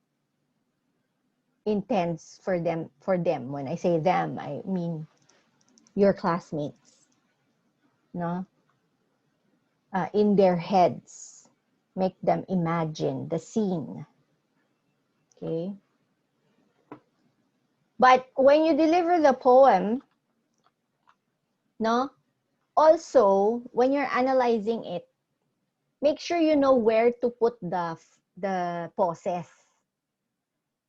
intends for them. When I say them, I mean your classmates, no? In their heads, make them imagine the scene. Okay. But when you deliver the poem, no, also when you're analyzing it, make sure you know where to put the pauses,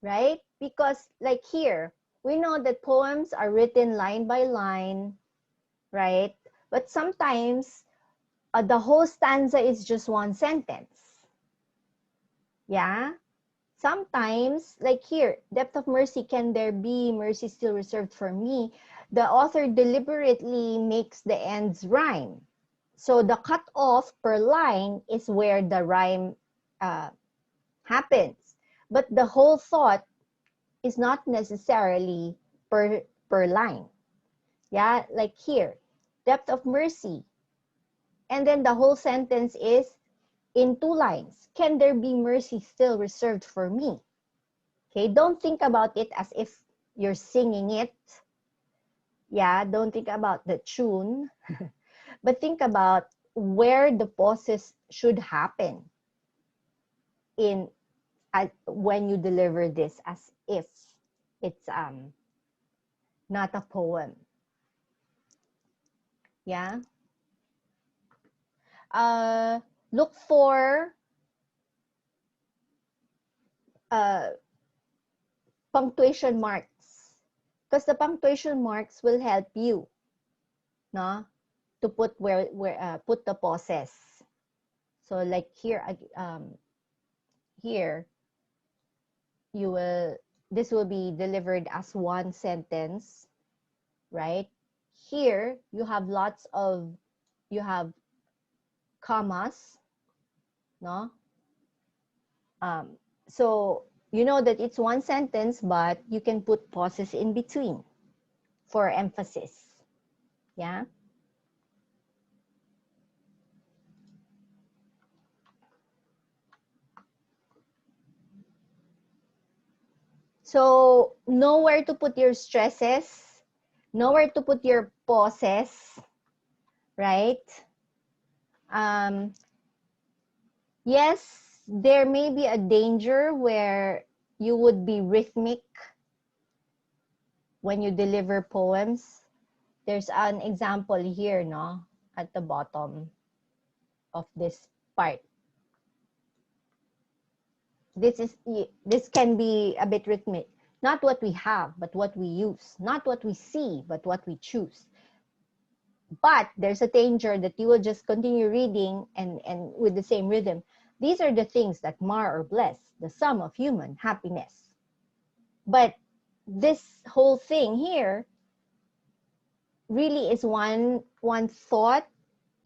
right? Because like here, we know that poems are written line by line, right? But sometimes the whole stanza is just one sentence. Yeah? Sometimes, like here, Depth of Mercy, can there be mercy still reserved for me? The author deliberately makes the ends rhyme. So the cut off per line is where the rhyme happens. But the whole thought is not necessarily per line. Yeah, like here, Depth of Mercy. And then the whole sentence is in 2 lines. Can there be mercy still reserved for me? Okay, don't think about it as if you're singing it. Yeah, don't think about the tune. But think about where the pauses should happen when you deliver this as if it's not a poem. Yeah. Look for punctuation marks, because the punctuation marks will help you, no, to put put the pauses. So like here, here this will be delivered as one sentence, right? Here you have commas, no? So you know that it's one sentence, but you can put pauses in between for emphasis. Yeah. So know where to put your stresses, know where to put your pauses, right? Yes, there may be a danger where you would be rhythmic when you deliver poems. There's an example here, no, at the bottom of this part. This can be a bit rhythmic. Not what we have, but what we use. Not what we see, but what we choose. But there's a danger that you will just continue reading and with the same rhythm. These are the things that mar or bless the sum of human happiness. But this whole thing here really is one thought,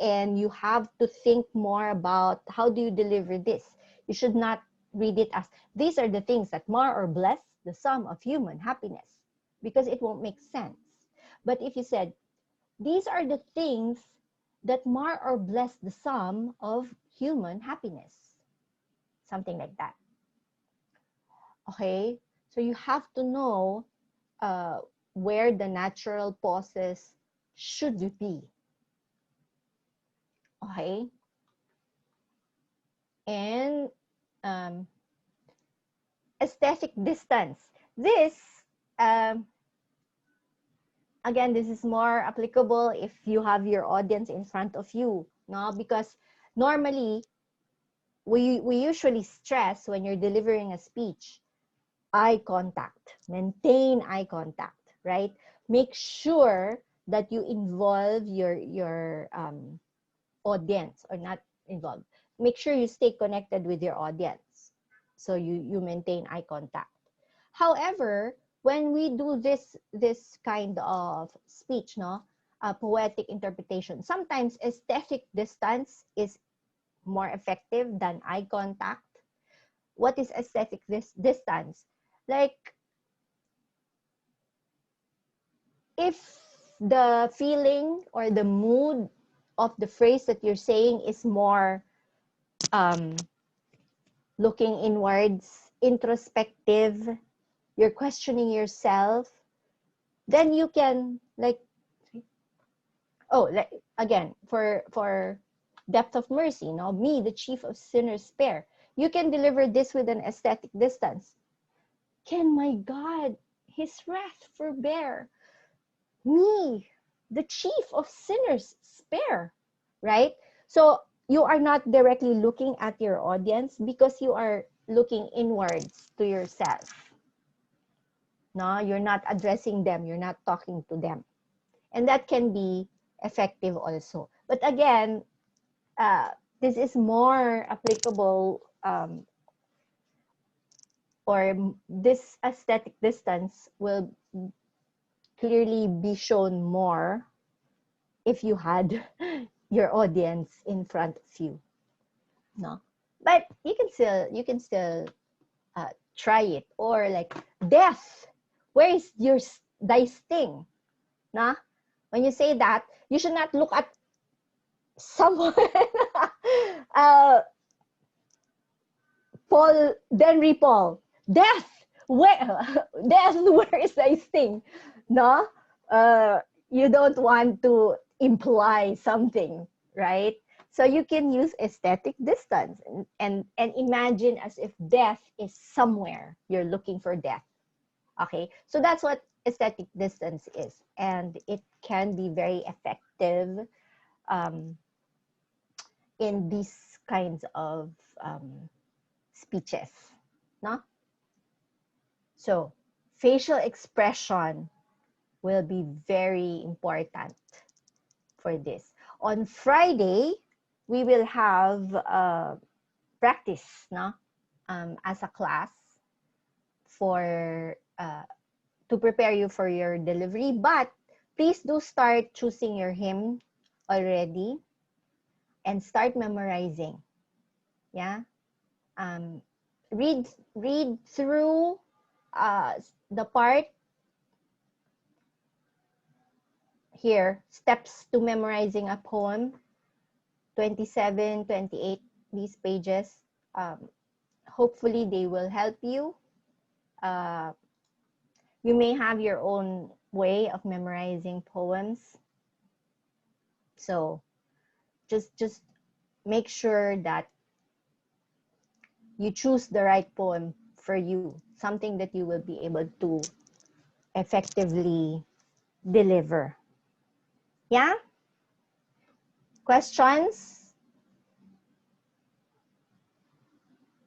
and you have to think more about how do you deliver this. You should not read it as these are the things that mar or bless the sum of human happiness, because it won't make sense. But if you said these are the things that mar or bless the sum of human happiness, something like that. Okay, so you have to know where the natural pauses should be. Okay, and aesthetic distance. This, again, this is more applicable if you have your audience in front of you, no? Because normally, we usually stress when you're delivering a speech, eye contact, maintain eye contact, right? Make sure that you involve your audience, or not involved. Make sure you stay connected with your audience. So you maintain eye contact. However, when we do this kind of speech, no, poetic interpretation, sometimes aesthetic distance is more effective than eye contact. What is aesthetic distance? Like, if the feeling or the mood of the phrase that you're saying is more looking inwards, introspective, you're questioning yourself, then you can, like, again, for depth of mercy, no, me, the chief of sinners, spare. You can deliver this with an aesthetic distance. Can my God, his wrath forbear? Me, the chief of sinners, spare, right? So you are not directly looking at your audience because you are looking inwards to yourself. No, you're not addressing them. You're not talking to them. And that can be effective also. But again, this is more applicable, or this aesthetic distance will clearly be shown more if you had your audience in front of you, no? But you can still try it. Or like, death, where is thy sting, nah? When you say that, you should not look at someone. Paul, death, where is thy sting, no? You don't want to imply something, right? So you can use aesthetic distance and imagine as if death is somewhere. You're looking for death. Okay, so that's what aesthetic distance is, and it can be very effective in these kinds of speeches, no? So facial expression will be very important for this. On Friday, we will have practice, no? As a class for to prepare you for your delivery. But please do start choosing your hymn already and start memorizing. Yeah. Read through the part here, steps to memorizing a poem, 27, 28, these pages. Hopefully they will help you You may have your own way of memorizing poems. So just make sure that you choose the right poem for you, something that you will be able to effectively deliver. Yeah? Questions?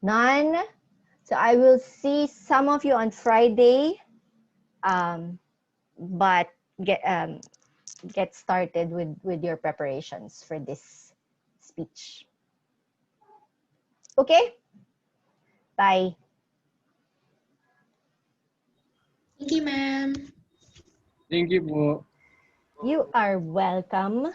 None? So I will see some of you on Friday, but get started with your preparations for this speech. Okay? Bye. Thank you, ma'am. Thank you po. You are welcome.